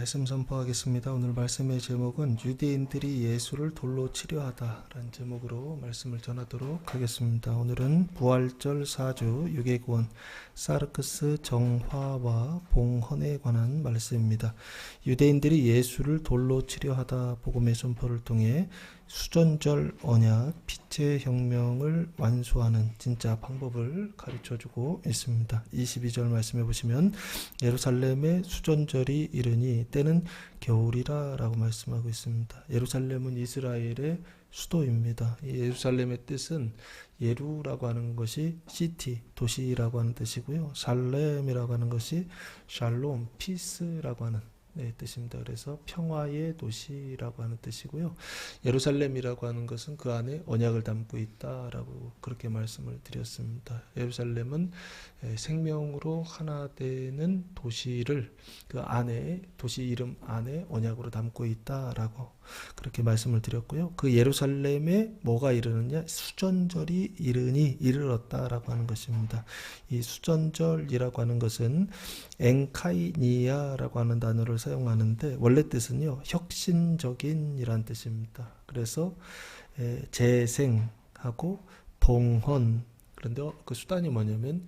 말씀 선포하겠습니다. 오늘 말씀의 제목은 유대인들이 예수를 돌로 치려하다 라는 제목으로 말씀을 전하도록 하겠습니다. 오늘은 부활절 4주 유괴구원 사르크스 정화와 봉헌에 관한 말씀입니다. 유대인들이 예수를 돌로 치려하다 복음의 선포를 통해 수전절 언약, 빛의 혁명을 완수하는 진짜 방법을 가르쳐주고 있습니다. 22절 말씀해 보시면 예루살렘의 수전절이 이르니 때는 겨울이라 라고 말씀하고 있습니다. 예루살렘은 이스라엘의 수도입니다. 이 예루살렘의 뜻은 예루라고 하는 것이 시티, 도시라고 하는 뜻이고요. 살렘이라고 하는 것이 샬롬, 피스라고 하는 뜻입니다. 그래서 평화의 도시라고 하는 뜻이고요. 예루살렘이라고 하는 것은 그 안에 언약을 담고 있다라고 그렇게 말씀을 드렸습니다. 예루살렘은 생명으로 하나 되는 도시를 그 안에 도시 이름 안에 언약으로 담고 있다라고 그렇게 말씀을 드렸고요. 그 예루살렘에 뭐가 이르느냐? 수전절이 이르렀다라고 하는 것입니다. 이 수전절이라고 하는 것은 엔카이니아라고 하는 단어를 사용하는데 원래 뜻은요, 혁신적인이란 뜻입니다. 그래서 재생하고 봉헌, 그런데 그 수단이 뭐냐면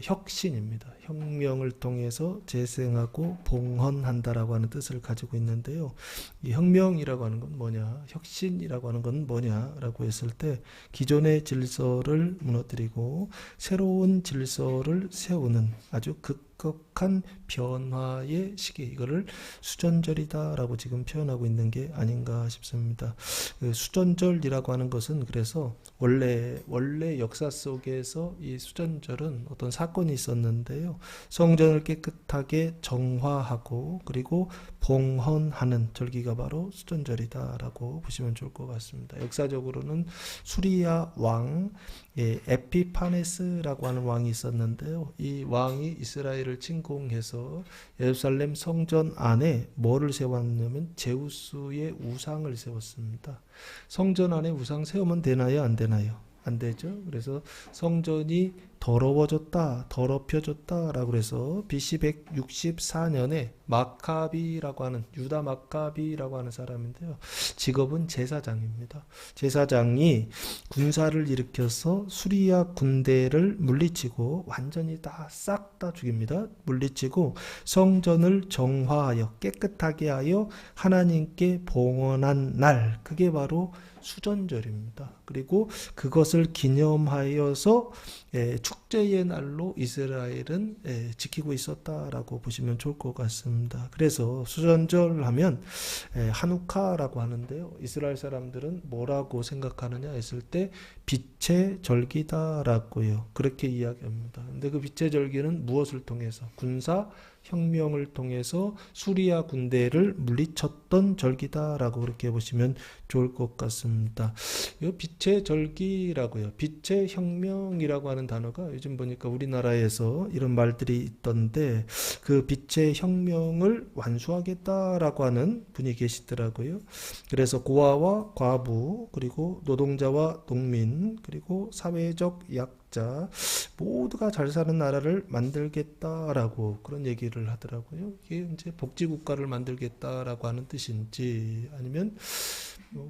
혁신입니다. 혁명을 통해서 재생하고 봉헌한다라고 하는 뜻을 가지고 있는데요. 이 혁명이라고 하는 건 뭐냐, 혁신이라고 하는 건 뭐냐라고 했을 때 기존의 질서를 무너뜨리고 새로운 질서를 세우는 아주 급격한 변화의 시기, 이거를 수전절이다라고 지금 표현하고 있는 게 아닌가 싶습니다. 그 수전절이라고 하는 것은 그래서 원래 역사 속에서 이 수전절은 어떤 사건이 있었는데요. 성전을 깨끗하게 정화하고 그리고 봉헌하는 절기가 바로 수전절이다라고 보시면 좋을 것 같습니다. 역사적으로는 수리아 왕 에피파네스라고 하는 왕이 있었는데요. 이 왕이 이스라엘을 침공해서 예루살렘 성전 안에 뭐를 세웠냐면 제우스의 우상을 세웠습니다. 성전 안에 우상 세우면 되나요? 안 되나요? 안 되죠. 그래서 성전이 더럽혀졌다라고 해서 BC 164년에 마카비라고 하는 유다 마카비라고 하는 사람인데요. 직업은 제사장입니다. 제사장이 군사를 일으켜서 수리아 군대를 물리치고 완전히 싹 다 죽입니다. 물리치고 성전을 정화하여 깨끗하게 하여 하나님께 봉헌한 날, 그게 바로 수전절입니다. 그리고 그것을 기념하여서 축제의 날로 이스라엘은 지키고 있었다라고 보시면 좋을 것 같습니다. 그래서 수전절 하면 하누카라고 하는데요. 이스라엘 사람들은 뭐라고 생각하느냐 했을 때 빛의 절기다라고요. 그렇게 이야기합니다. 근데 그 빛의 절기는 무엇을 통해서? 군사 혁명을 통해서 수리아 군대를 물리쳤던 절기다라고 그렇게 보시면 좋을 것 같습니다. 이 빛의 절기라고요. 빛의 혁명이라고 하는 단어가 요즘 보니까 우리나라에서 이런 말들이 있던데 그 빛의 혁명을 완수하겠다라고 하는 분이 계시더라고요. 그래서 고아와 과부 그리고 노동자와 농민 그리고 사회적 약자 모두가 잘 사는 나라를 만들겠다라고 그런 얘기를 하더라고요. 이게 이제 복지국가를 만들겠다라고 하는 뜻인지 아니면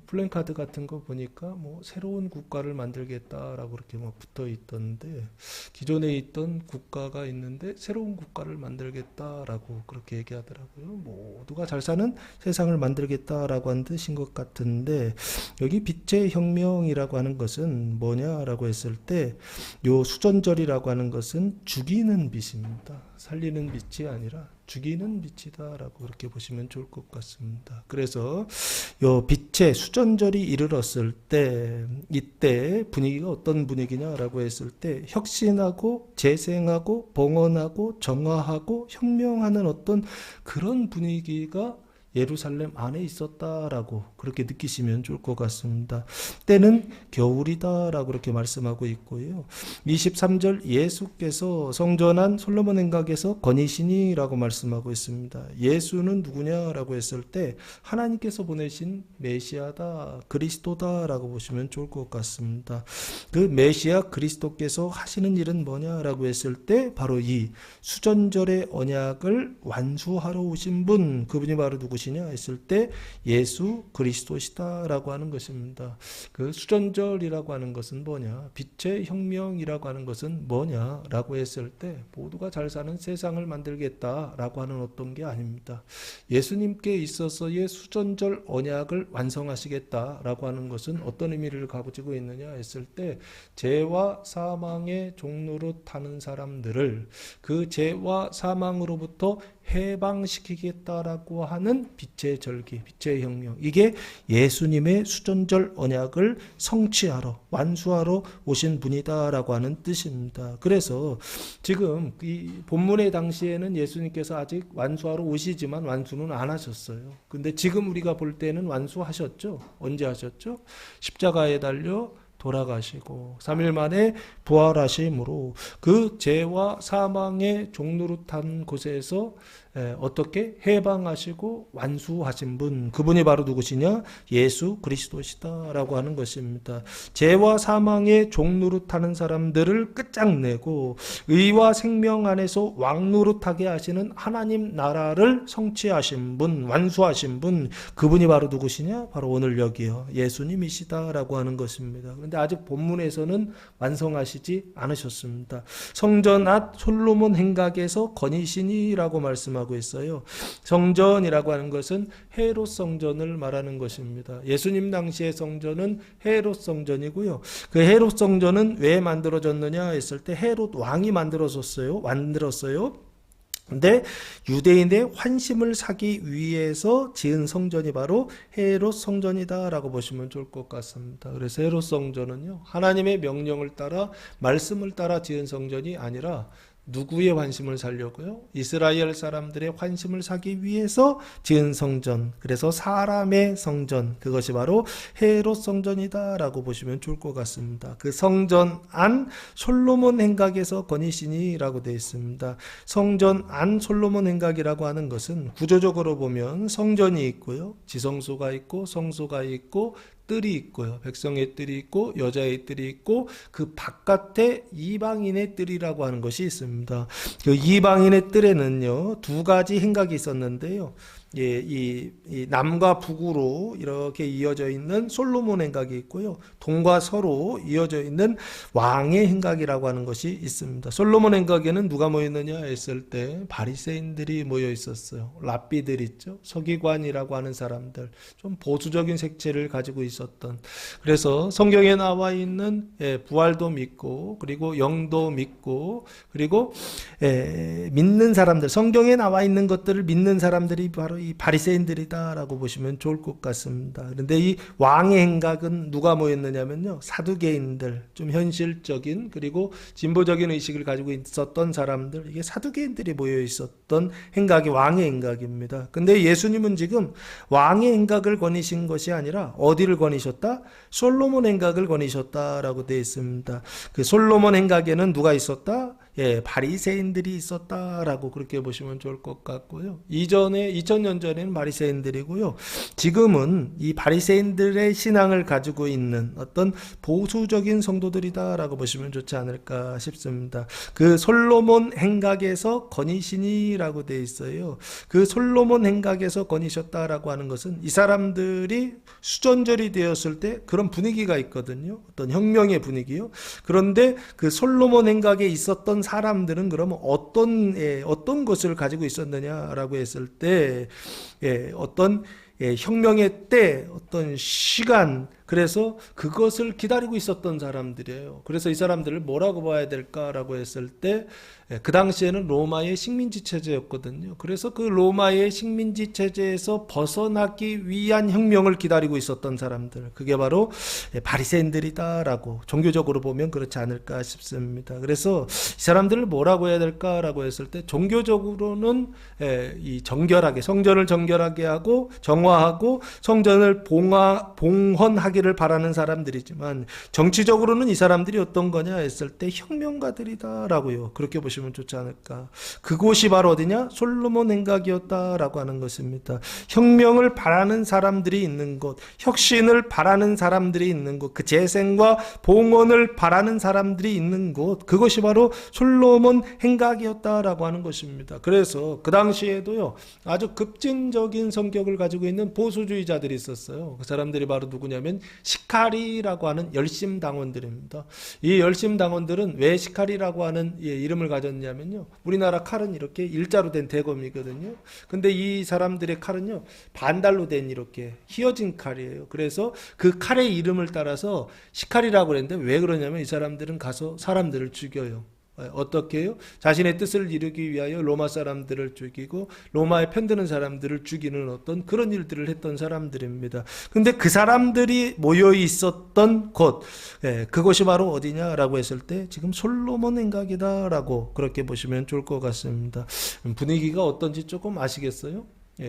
플랜카드 같은 거 보니까 새로운 국가를 만들겠다라고 그렇게 붙어 있던데 기존에 있던 국가가 있는데 새로운 국가를 만들겠다라고 그렇게 얘기하더라고요. 모두가 잘 사는 세상을 만들겠다라고 하는 뜻인 것 같은데 여기 빛의 혁명이라고 하는 것은 뭐냐라고 했을 때 요 수전절이라고 하는 것은 죽이는 빛입니다. 살리는 빛이 아니라 죽이는 빛이다라고 그렇게 보시면 좋을 것 같습니다. 그래서 요 빛의 수전절이 이르렀을 때 이때 분위기가 어떤 분위기냐라고 했을 때 혁신하고 재생하고 봉헌하고 정화하고 혁명하는 어떤 그런 분위기가 예루살렘 안에 있었다라고 그렇게 느끼시면 좋을 것 같습니다. 때는 겨울이다라고 그렇게 말씀하고 있고요. 23절 예수께서 성전 안 솔로몬 행각에서 거니시니라고 말씀하고 있습니다. 예수는 누구냐라고 했을 때 하나님께서 보내신 메시아다, 그리스도다라고 보시면 좋을 것 같습니다. 그 메시아 그리스도께서 하시는 일은 뭐냐라고 했을 때 바로 이 수전절의 언약을 완수하러 오신 분, 그분이 바로 누구시냐 했을 때 예수 그리스도시다라고 하는 것입니다. 그 수전절이라고 하는 것은 뭐냐, 빛의 혁명이라고 하는 것은 뭐냐라고 했을 때 모두가 잘 사는 세상을 만들겠다라고 하는 어떤 게 아닙니다. 예수님께 있어서의 수전절 언약을 완성하시겠다라고 하는 것은 어떤 의미를 가지고 있느냐 했을 때 죄와 사망의 종노릇 하는 사람들을 그 죄와 사망으로부터 해방시키겠다라고 하는 빛의 절기, 빛의 혁명, 이게 예수님의 수전절 언약을 성취하러, 완수하러 오신 분이다라고 하는 뜻입니다. 그래서 지금 이 본문의 당시에는 예수님께서 아직 완수하러 오시지만 완수는 안 하셨어요. 근데 지금 우리가 볼 때는 완수하셨죠. 언제 하셨죠? 십자가에 달려 돌아가시고 3일 만에 부활하심으로 그 죄와 사망의 종노릇한 곳에서 어떻게 해방하시고 완수하신 분, 그분이 바로 누구시냐? 예수 그리스도시다라고 하는 것입니다. 죄와 사망의 종노릇하는 사람들을 끝장내고 의와 생명 안에서 왕노릇하게 하시는 하나님 나라를 성취하신 분, 완수하신 분, 그분이 바로 누구시냐? 바로 오늘 여기요, 예수님이시다라고 하는 것입니다. 그런데 아직 본문에서는 완성하시지 않으셨습니다. 성전 앞 솔로몬 행각에서 거니시니라고 말씀하고 있어요. 성전이라고 하는 것은 헤롯 성전을 말하는 것입니다. 예수님 당시의 성전은 헤롯 성전이고요. 그 헤롯 성전은 왜 만들어졌느냐 했을 때 헤롯 왕이 만들었어요. 근데 유대인의 환심을 사기 위해서 지은 성전이 바로 헤롯 성전이다라고 보시면 좋을 것 같습니다. 그래서 헤롯 성전은요, 하나님의 명령을 따라 말씀을 따라 지은 성전이 아니라 누구의 환심을 사려고요? 이스라엘 사람들의 환심을 사기 위해서 지은 성전, 그래서 사람의 성전, 그것이 바로 헤롯 성전이다라고 보시면 좋을 것 같습니다. 그 성전 안 솔로몬 행각에서 거니시니라고 되어 있습니다. 성전 안 솔로몬 행각이라고 하는 것은 구조적으로 보면 성전이 있고요, 지성소가 있고 성소가 있고 뜰이 있고요, 백성의 뜰이 있고 여자의 뜰이 있고 그 바깥에 이방인의 뜰이라고 하는 것이 있습니다. 그 이방인의 뜰에는요, 두 가지 행각이 있었는데요. 예, 이 남과 북으로 이렇게 이어져 있는 솔로몬 행각이 있고요, 동과 서로 이어져 있는 왕의 행각이라고 하는 것이 있습니다. 솔로몬 행각에는 누가 모여 있느냐 했을 때 바리새인들이 모여 있었어요. 랍비들 있죠, 서기관이라고 하는 사람들, 좀 보수적인 색채를 가지고 있었던, 그래서 성경에 나와 있는 부활도 믿고 그리고 영도 믿고 그리고 믿는 사람들, 성경에 나와 있는 것들을 믿는 사람들이 바로 이 바리새인들이다라고 보시면 좋을 것 같습니다. 그런데 이 왕의 행각은 누가 모였느냐면요, 사두개인들, 좀 현실적인 그리고 진보적인 의식을 가지고 있었던 사람들, 이게 사두개인들이 모여 있었던 행각이 왕의 행각입니다. 근데 예수님은 지금 왕의 행각을 거니신 것이 아니라 어디를 거니셨다? 솔로몬 행각을 거니셨다라고 되어 있습니다. 그 솔로몬 행각에는 누가 있었다? 바리새인들이 있었다라고 그렇게 보시면 좋을 것 같고요. 이전에 2000년 전에는 바리새인들이고요. 지금은 이 바리새인들의 신앙을 가지고 있는 어떤 보수적인 성도들이다라고 보시면 좋지 않을까 싶습니다. 그 솔로몬 행각에서 거니시니라고 되어 있어요. 그 솔로몬 행각에서 거니셨다라고 하는 것은 이 사람들이 수전절이 되었을 때 그런 분위기가 있거든요. 어떤 혁명의 분위기요. 그런데 그 솔로몬 행각에 있었던 사람들은 그러면 어떤 것을 가지고 있었느냐라고 했을 때 어떤 혁명의 때, 어떤 시간, 그래서 그것을 기다리고 있었던 사람들이에요. 그래서 이 사람들을 뭐라고 봐야 될까라고 했을 때 그 당시에는 로마의 식민지 체제였거든요. 그래서 그 로마의 식민지 체제에서 벗어나기 위한 혁명을 기다리고 있었던 사람들, 그게 바로 바리새인들이다라고 종교적으로 보면 그렇지 않을까 싶습니다. 그래서 이 사람들을 뭐라고 해야 될까라고 했을 때 종교적으로는 이 정결하게 성전을 정결하게 하고 정화하고 성전을 봉헌하기를 바라는 사람들이지만 정치적으로는 이 사람들이 어떤 거냐 했을 때 혁명가들이다라고요. 그렇게 보시면 좋지 않을까. 그곳이 바로 어디냐? 솔로몬 행각이었다라고 하는 것입니다. 혁명을 바라는 사람들이 있는 곳, 혁신을 바라는 사람들이 있는 곳, 그 재생과 봉헌을 바라는 사람들이 있는 곳, 그것이 바로 솔로몬 행각이었다라고 하는 것입니다. 그래서 그 당시에도요, 아주 급진적인 성격을 가지고 있는 보수주의자들이 있었어요. 그 사람들이 바로 누구냐면 시카리라고 하는 열심당원들입니다. 이 열심당원들은 왜 시카리라고 하는 이름을 가졌냐면요, 우리나라 칼은 이렇게 일자로 된 대검이거든요. 근데 이 사람들의 칼은요, 반달로 된 이렇게 휘어진 칼이에요. 그래서 그 칼의 이름을 따라서 시카리라고 그랬는데, 왜 그러냐면 이 사람들은 가서 사람들을 죽여요. 어떻게 해요? 자신의 뜻을 이루기 위하여 로마 사람들을 죽이고 로마에 편드는 사람들을 죽이는 어떤 그런 일들을 했던 사람들입니다. 근데 그 사람들이 모여 있었던 곳, 그것이 바로 어디냐라고 했을 때 지금 솔로몬 행각이다라고 그렇게 보시면 좋을 것 같습니다. 분위기가 어떤지 조금 아시겠어요?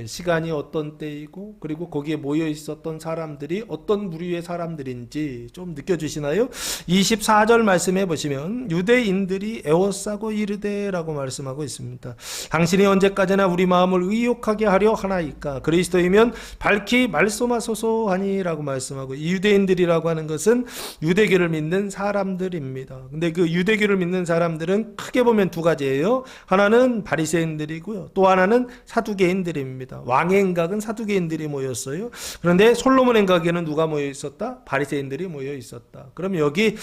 시간이 어떤 때이고 그리고 거기에 모여 있었던 사람들이 어떤 부류의 사람들인지 좀 느껴지시나요? 24절 말씀해 보시면 유대인들이 애워싸고 이르되라고 말씀하고 있습니다. 당신이 언제까지나 우리 마음을 의욕하게 하려 하나이까? 그리스도이면 밝히 말씀하소서 하니라고 말씀하고, 이 유대인들이라고 하는 것은 유대교를 믿는 사람들입니다. 근데 그 유대교를 믿는 사람들은 크게 보면 두 가지예요. 하나는 바리새인들이고요, 또 하나는 사두개인들입니다. 왕의 행각은 사두개인들이 모였어요. 그런데 솔로몬 행각에는 누가 모여 있었다? 바리새인들이 모여 있었다. 그럼 여기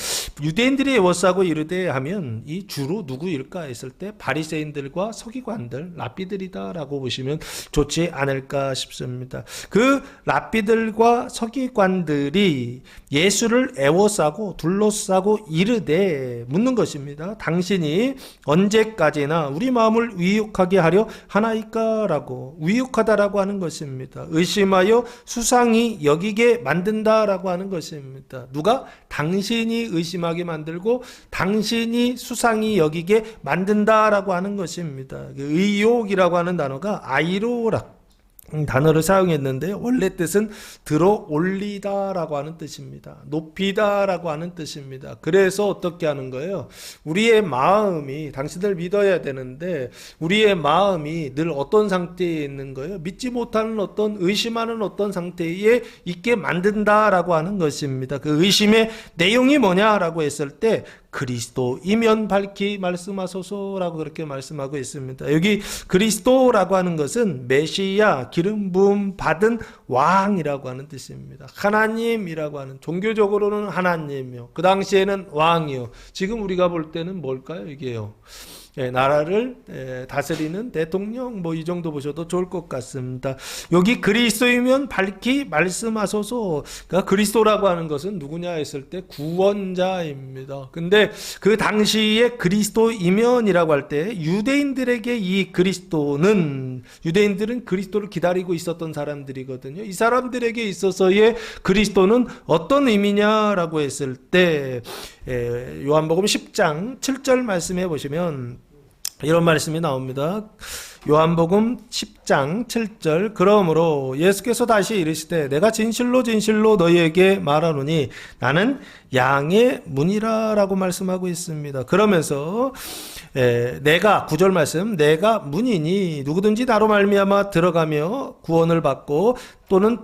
유대인들이 애워싸고 이르되 하면 이 주로 누구일까 했을 때 바리새인들과 서기관들, 랍비들이다라고 보시면 좋지 않을까 싶습니다. 그 랍비들과 서기관들이 예수를 애워싸고 둘러싸고 이르되 묻는 것입니다. 당신이 언제까지나 우리 마음을 의욕하게 하려 하나이까라고, 의욕하다라고 하는 것입니다. 의심하여 수상히 여기게 만든다라고 하는 것입니다. 누가? 당신이 의심하게 만들고 당신이 수상히 여기게 만든다라고 하는 것입니다. 의욕이라고 하는 단어가 아이로라 단어를 사용했는데 원래 뜻은 들어 올리다라고 하는 뜻입니다. 높이다라고 하는 뜻입니다. 그래서 어떻게 하는 거예요? 우리의 마음이, 당신들 믿어야 되는데 우리의 마음이 늘 어떤 상태에 있는 거예요? 믿지 못하는 어떤, 의심하는 어떤 상태에 있게 만든다라고 하는 것입니다. 그 의심의 내용이 뭐냐라고 했을 때 그리스도이면 밝히 말씀하소서라고 그렇게 말씀하고 있습니다. 여기 그리스도라고 하는 것은 메시아, 기름 부음 받은 왕이라고 하는 뜻입니다. 하나님이라고 하는, 종교적으로는 하나님이요, 그 당시에는 왕이요, 지금 우리가 볼 때는 뭘까요? 이게요, 나라를 다스리는 대통령, 뭐 이 정도 보셔도 좋을 것 같습니다. 여기 그리스도이면 밝히 말씀하소서. 그러니까 그리스도라고 하는 것은 누구냐 했을 때 구원자입니다. 근데 그 당시에 그리스도이면이라고 할 때 유대인들에게 이 그리스도는, 유대인들은 그리스도를 기다리고 있었던 사람들이거든요. 이 사람들에게 있어서의 그리스도는 어떤 의미냐라고 했을 때 요한복음 10장 7절 말씀해 보시면 이런 말씀이 나옵니다. 요한복음 10장 7절, 그러므로 예수께서 다시 이르시되 내가 진실로 진실로 너희에게 말하노니 나는 양의 문이라 라고 말씀하고 있습니다. 그러면서 내가, 9절 말씀, 내가 문이니 누구든지 나로 말미암아 들어가며 구원을 받고 또는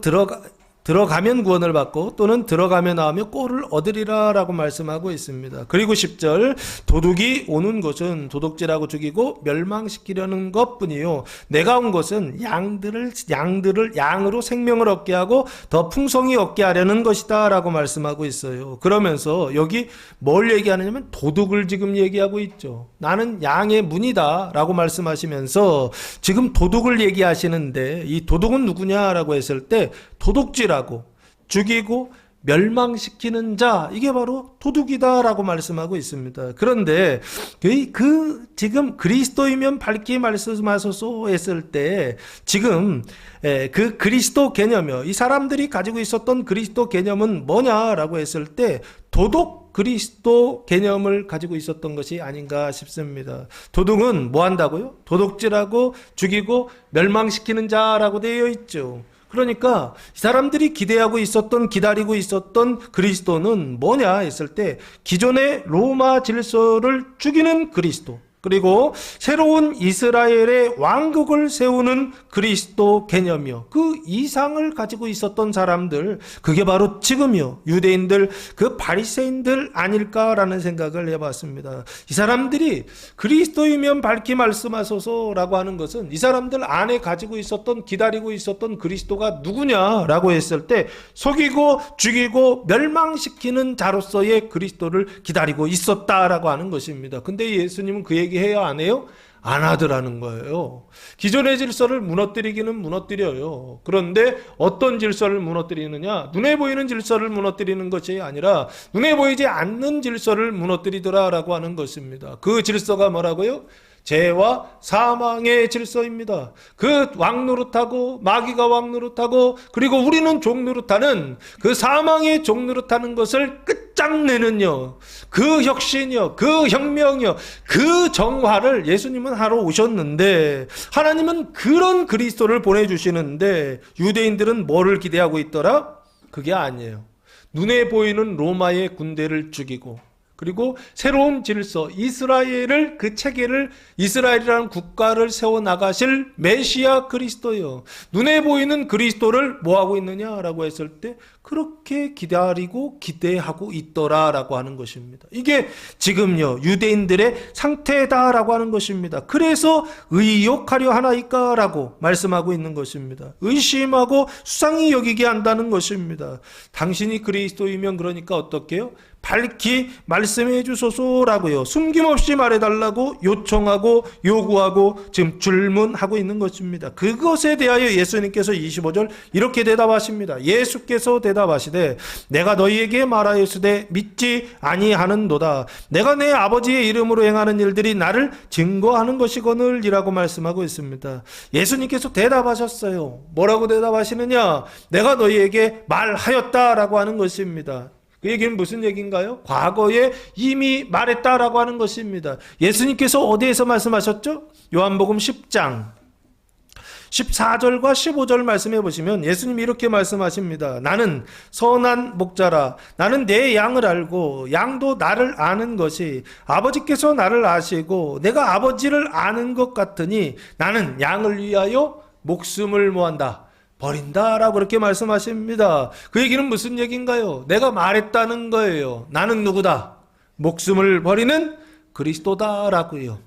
들어가면 구원을 받고 또는 들어가며 나오며 꼴을 얻으리라 라고 말씀하고 있습니다. 그리고 10절, 도둑이 오는 것은 도둑질하고 죽이고 멸망시키려는 것뿐이요 내가 온 것은 양들을 양으로 생명을 얻게 하고 더 풍성히 얻게 하려는 것이다 라고 말씀하고 있어요. 그러면서 여기 뭘 얘기하느냐면 도둑을 지금 얘기하고 있죠. 나는 양의 문이다 라고 말씀하시면서 지금 도둑을 얘기하시는데, 이 도둑은 누구냐라고 했을 때 도둑질하고 죽이고 멸망시키는 자, 이게 바로 도둑이다라고 말씀하고 있습니다. 그런데 지금 그리스도이면 밝히 말씀하소서 했을 때 지금 그 그리스도 개념이요, 이 사람들이 가지고 있었던 그리스도 개념은 뭐냐라고 했을 때 도덕 그리스도 개념을 가지고 있었던 것이 아닌가 싶습니다. 도둑은 뭐 한다고요? 도둑질하고 죽이고 멸망시키는 자라고 되어 있죠. 그러니까 이 사람들이 기대하고 있었던, 기다리고 있었던 그리스도는 뭐냐 했을 때 기존의 로마 질서를 죽이는 그리스도, 그리고 새로운 이스라엘의 왕국을 세우는 그리스도 개념이요, 그 이상을 가지고 있었던 사람들, 그게 바로 지금요 유대인들, 그 바리새인들 아닐까라는 생각을 해봤습니다. 이 사람들이 그리스도이면 밝히 말씀하소서라고 하는 것은 이 사람들 안에 가지고 있었던, 기다리고 있었던 그리스도가 누구냐라고 했을 때 속이고 죽이고 멸망시키는 자로서의 그리스도를 기다리고 있었다라고 하는 것입니다. 근데 예수님은 그 얘기 해요, 안 해요? 안 하더라는 거예요. 기존의 질서를 무너뜨리기는 무너뜨려요. 그런데 어떤 질서를 무너뜨리느냐? 눈에 보이는 질서를 무너뜨리는 것이 아니라 눈에 보이지 않는 질서를 무너뜨리더라라고 하는 것입니다. 그 질서가 뭐라고요? 죄와 사망의 질서입니다. 그 왕노릇하고 마귀가 왕노릇하고 그리고 우리는 종노릇하는 그 사망의 종노릇하는 것을 끝장내는요, 그 혁신이요, 그 혁명이요, 그 정화를 예수님은 하러 오셨는데, 하나님은 그런 그리스도를 보내주시는데 유대인들은 뭐를 기대하고 있더라? 그게 아니에요. 눈에 보이는 로마의 군대를 죽이고 그리고 새로운 질서, 이스라엘을, 그 체계를, 이스라엘이라는 국가를 세워나가실 메시아 그리스도요, 눈에 보이는 그리스도를 뭐하고 있느냐라고 했을 때 그렇게 기다리고 기대하고 있더라라고 하는 것입니다. 이게 지금요 유대인들의 상태다라고 하는 것입니다. 그래서 의욕하려 하나이까라고 말씀하고 있는 것입니다. 의심하고 수상히 여기게 한다는 것입니다. 당신이 그리스도이면 그러니까 어떻게 해요? 밝히 말씀해 주소서라고요, 숨김없이 말해달라고 요청하고 요구하고 지금 질문하고 있는 것입니다. 그것에 대하여 예수님께서 25절 이렇게 대답하십니다. 예수께서 대답하시되 내가 너희에게 말하였으되 믿지 아니하는도다. 내가 내 아버지의 이름으로 행하는 일들이 나를 증거하는 것이거늘 이라고 말씀하고 있습니다. 예수님께서 대답하셨어요. 뭐라고 대답하시느냐? 내가 너희에게 말하였다라고 하는 것입니다. 그 얘기는 무슨 얘기인가요? 과거에 이미 말했다라고 하는 것입니다. 예수님께서 어디에서 말씀하셨죠? 요한복음 10장 14절과 15절 말씀해 보시면 예수님이 이렇게 말씀하십니다. 나는 선한 목자라. 나는 내 양을 알고 양도 나를 아는 것이 아버지께서 나를 아시고 내가 아버지를 아는 것 같으니 나는 양을 위하여 목숨을 뭐한다? 버린다라고 그렇게 말씀하십니다. 그 얘기는 무슨 얘기인가요? 내가 말했다는 거예요. 나는 누구다? 목숨을 버리는 그리스도다라고요.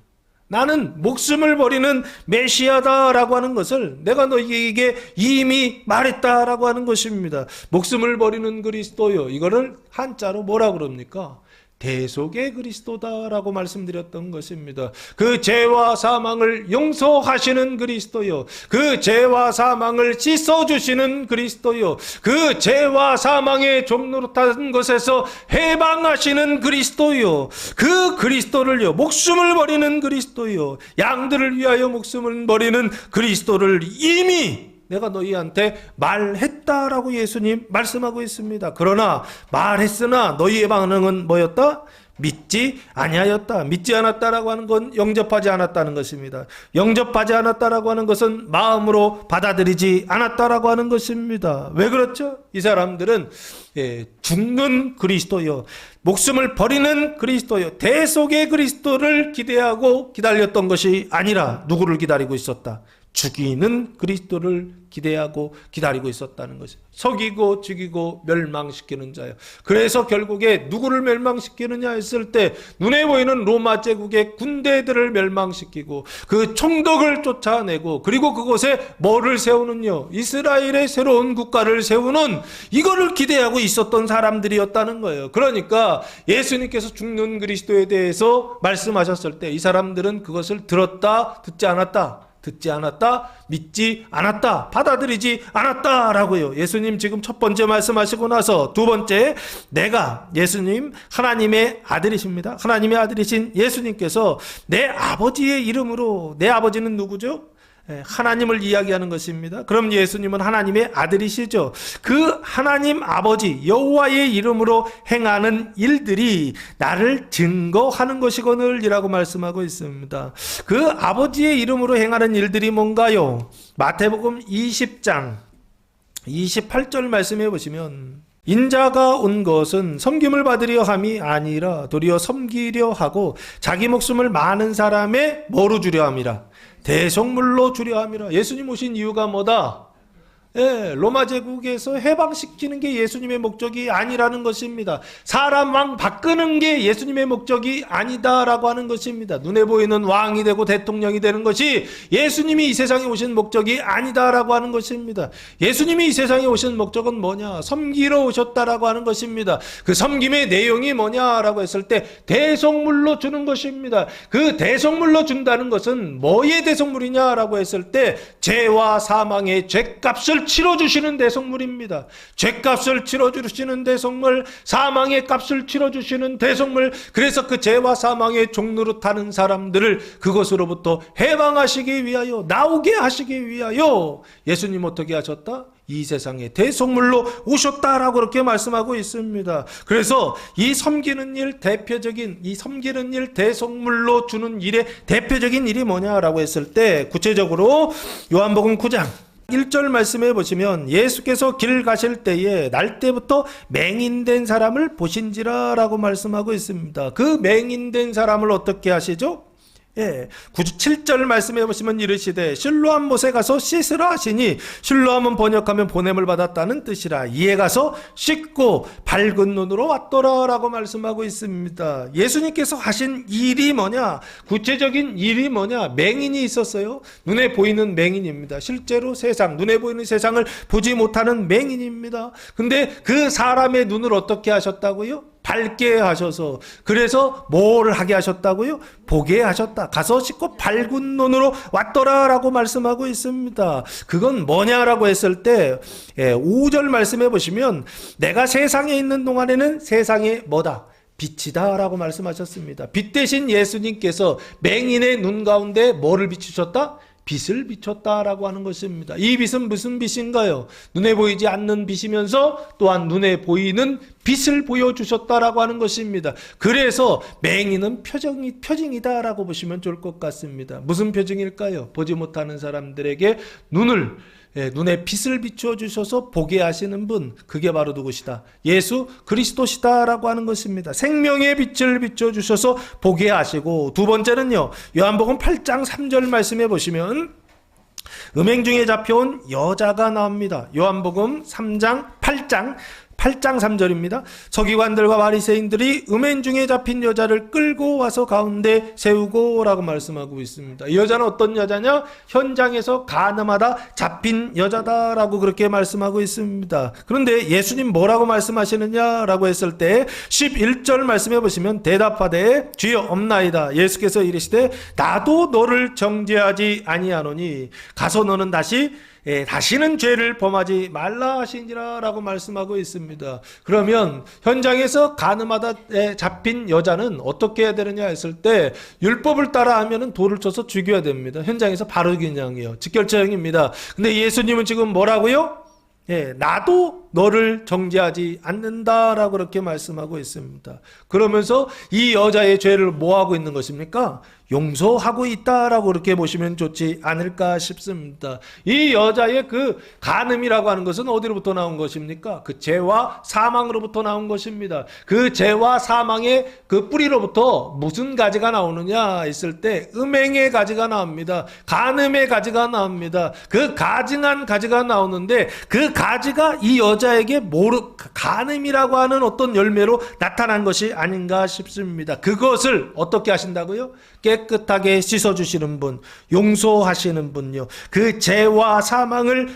나는 목숨을 버리는 메시아다라고 하는 것을 내가 너희에게 이미 말했다라고 하는 것입니다. 목숨을 버리는 그리스도요, 이거를 한자로 뭐라 그럽니까? 대속의 그리스도다라고 말씀드렸던 것입니다. 그 죄와 사망을 용서하시는 그리스도요, 그 죄와 사망을 씻어주시는 그리스도요, 그 죄와 사망의 종노릇한 것에서 해방하시는 그리스도요, 그 그리스도를요, 목숨을 버리는 그리스도요, 양들을 위하여 목숨을 버리는 그리스도를 이미 내가 너희한테 말했다라고 예수님 말씀하고 있습니다. 그러나 말했으나 너희의 반응은 뭐였다? 믿지 아니하였다. 믿지 않았다라고 하는 건 영접하지 않았다는 것입니다. 영접하지 않았다라고 하는 것은 마음으로 받아들이지 않았다라고 하는 것입니다. 왜 그렇죠? 이 사람들은 죽는 그리스도요, 목숨을 버리는 그리스도요, 대속의 그리스도를 기대하고 기다렸던 것이 아니라 누구를 기다리고 있었다? 죽이는 그리스도를 기대하고 기다리고 있었다는 것이죠. 속이고 죽이고 멸망시키는 자요. 그래서 결국에 누구를 멸망시키느냐 했을 때 눈에 보이는 로마 제국의 군대들을 멸망시키고 그 총독을 쫓아내고 그리고 그곳에 뭐를 세우는요? 이스라엘의 새로운 국가를 세우는, 이거를 기대하고 있었던 사람들이었다는 거예요. 그러니까 예수님께서 죽는 그리스도에 대해서 말씀하셨을 때 이 사람들은 그것을 들었다, 듣지 않았다? 듣지 않았다, 믿지 않았다, 받아들이지 않았다라고요. 예수님 지금 첫 번째 말씀하시고 나서 두 번째, 내가 예수님 하나님의 아들이십니다. 하나님의 아들이신 예수님께서 내 아버지의 이름으로, 내 아버지는 누구죠? 하나님을 이야기하는 것입니다. 그럼 예수님은 하나님의 아들이시죠. 그 하나님 아버지 여호와의 이름으로 행하는 일들이 나를 증거하는 것이거늘이라고 말씀하고 있습니다. 그 아버지의 이름으로 행하는 일들이 뭔가요? 마태복음 20장 28절 말씀해 보시면, 인자가 온 것은 섬김을 받으려 함이 아니라 도리어 섬기려 하고 자기 목숨을 많은 사람의 뭐로 주려 함이라? 대속물로 주려 함이라. 예수님 오신 이유가 뭐다? 로마 제국에서 해방시키는 게 예수님의 목적이 아니라는 것입니다. 사람 왕 바꾸는 게 예수님의 목적이 아니다라고 하는 것입니다. 눈에 보이는 왕이 되고 대통령이 되는 것이 예수님이 이 세상에 오신 목적이 아니다라고 하는 것입니다. 예수님이 이 세상에 오신 목적은 뭐냐? 섬기러 오셨다라고 하는 것입니다. 그 섬김의 내용이 뭐냐라고 했을 때 대속물로 주는 것입니다. 그 대속물로 준다는 것은 뭐의 대속물이냐라고 했을 때 죄와 사망의 죄값을 치러주시는 대속물입니다. 죄값을 치러주시는 대속물, 사망의 값을 치러주시는 대속물. 그래서 그 죄와 사망의 종노릇 하는 사람들을 그것으로부터 해방하시기 위하여, 나오게 하시기 위하여 예수님 어떻게 하셨다? 이 세상에 대속물로 오셨다라고 그렇게 말씀하고 있습니다. 그래서 이 섬기는 일, 대표적인 이 섬기는 일, 대속물로 주는 일의 대표적인 일이 뭐냐라고 했을 때, 구체적으로 요한복음 9장 1절 말씀해 보시면, 예수께서 길 가실 때에 날 때부터 맹인된 사람을 보신지라 라고 말씀하고 있습니다. 그 맹인된 사람을 어떻게 하시죠? 7절 말씀해 보시면 이르시되 실로암 못에 가서 씻으라 하시니, 실로암은 번역하면 보냄을 받았다는 뜻이라. 이에 가서 씻고 밝은 눈으로 왔더라 라고 말씀하고 있습니다. 예수님께서 하신 일이 뭐냐? 구체적인 일이 뭐냐? 맹인이 있었어요. 눈에 보이는 맹인입니다. 실제로 눈에 보이는 세상을 보지 못하는 맹인입니다. 근데 그 사람의 눈을 어떻게 하셨다고요? 밝게 하셔서, 그래서 뭘 하게 하셨다고요? 보게 하셨다. 가서 씻고 밝은 눈으로 왔더라 라고 말씀하고 있습니다. 그건 뭐냐라고 했을 때 5절 말씀해 보시면, 내가 세상에 있는 동안에는 세상에 뭐다? 빛이다 라고 말씀하셨습니다. 빛 대신 예수님께서 맹인의 눈 가운데 뭐를 비추셨다? 빛을 비췄다라고 하는 것입니다. 이 빛은 무슨 빛인가요? 눈에 보이지 않는 빛이면서 또한 눈에 보이는 빛을 보여주셨다라고 하는 것입니다. 그래서 맹인은 표징이다라고 보시면 좋을 것 같습니다. 무슨 표징일까요? 보지 못하는 사람들에게 눈에 빛을 비춰주셔서 보게 하시는 분, 그게 바로 누구시다? 예수 그리스도시다라고 하는 것입니다. 생명의 빛을 비춰주셔서 보게 하시고, 두 번째는요, 요한복음 8장 3절 말씀해 보시면 음행 중에 잡혀온 여자가 나옵니다. 요한복음 8장 3절입니다. 서기관들과 바리새인들이 음행 중에 잡힌 여자를 끌고 와서 가운데 세우고 라고 말씀하고 있습니다. 이 여자는 어떤 여자냐? 현장에서 간음하다 잡힌 여자다라고 그렇게 말씀하고 있습니다. 그런데 예수님 뭐라고 말씀하시느냐라고 했을 때 11절 말씀해 보시면, 대답하되 주여 없나이다. 예수께서 이르시되 나도 너를 정죄하지 아니하노니 가서 너는 다시는 죄를 범하지 말라 하시니라 라고 말씀하고 있습니다. 그러면 현장에서 간음하다 잡힌 여자는 어떻게 해야 되느냐 했을 때, 율법을 따라 하면은 돌을 쳐서 죽여야 됩니다. 현장에서 바로 그냥이에요. 직결처형입니다. 근데 예수님은 지금 뭐라고요? 나도 너를 정죄하지 않는다라고 그렇게 말씀하고 있습니다. 그러면서 이 여자의 죄를 뭐하고 있는 것입니까? 용서하고 있다라고 그렇게 보시면 좋지 않을까 싶습니다. 이 여자의 그 간음이라고 하는 것은 어디로부터 나온 것입니까? 그 죄와 사망으로부터 나온 것입니다. 그 죄와 사망의 그 뿌리로부터 무슨 가지가 나오느냐 했을 때 음행의 가지가 나옵니다. 간음의 가지가 나옵니다. 그 가증한 가지가 나오는데, 그 가지가 이 여자 여자에게 간음이라고 하는 어떤 열매로 나타난 것이 아닌가 싶습니다. 그것을 어떻게 하신다고요? 깨끗하게 씻어주시는 분, 용서하시는 분요. 그 죄와 사망을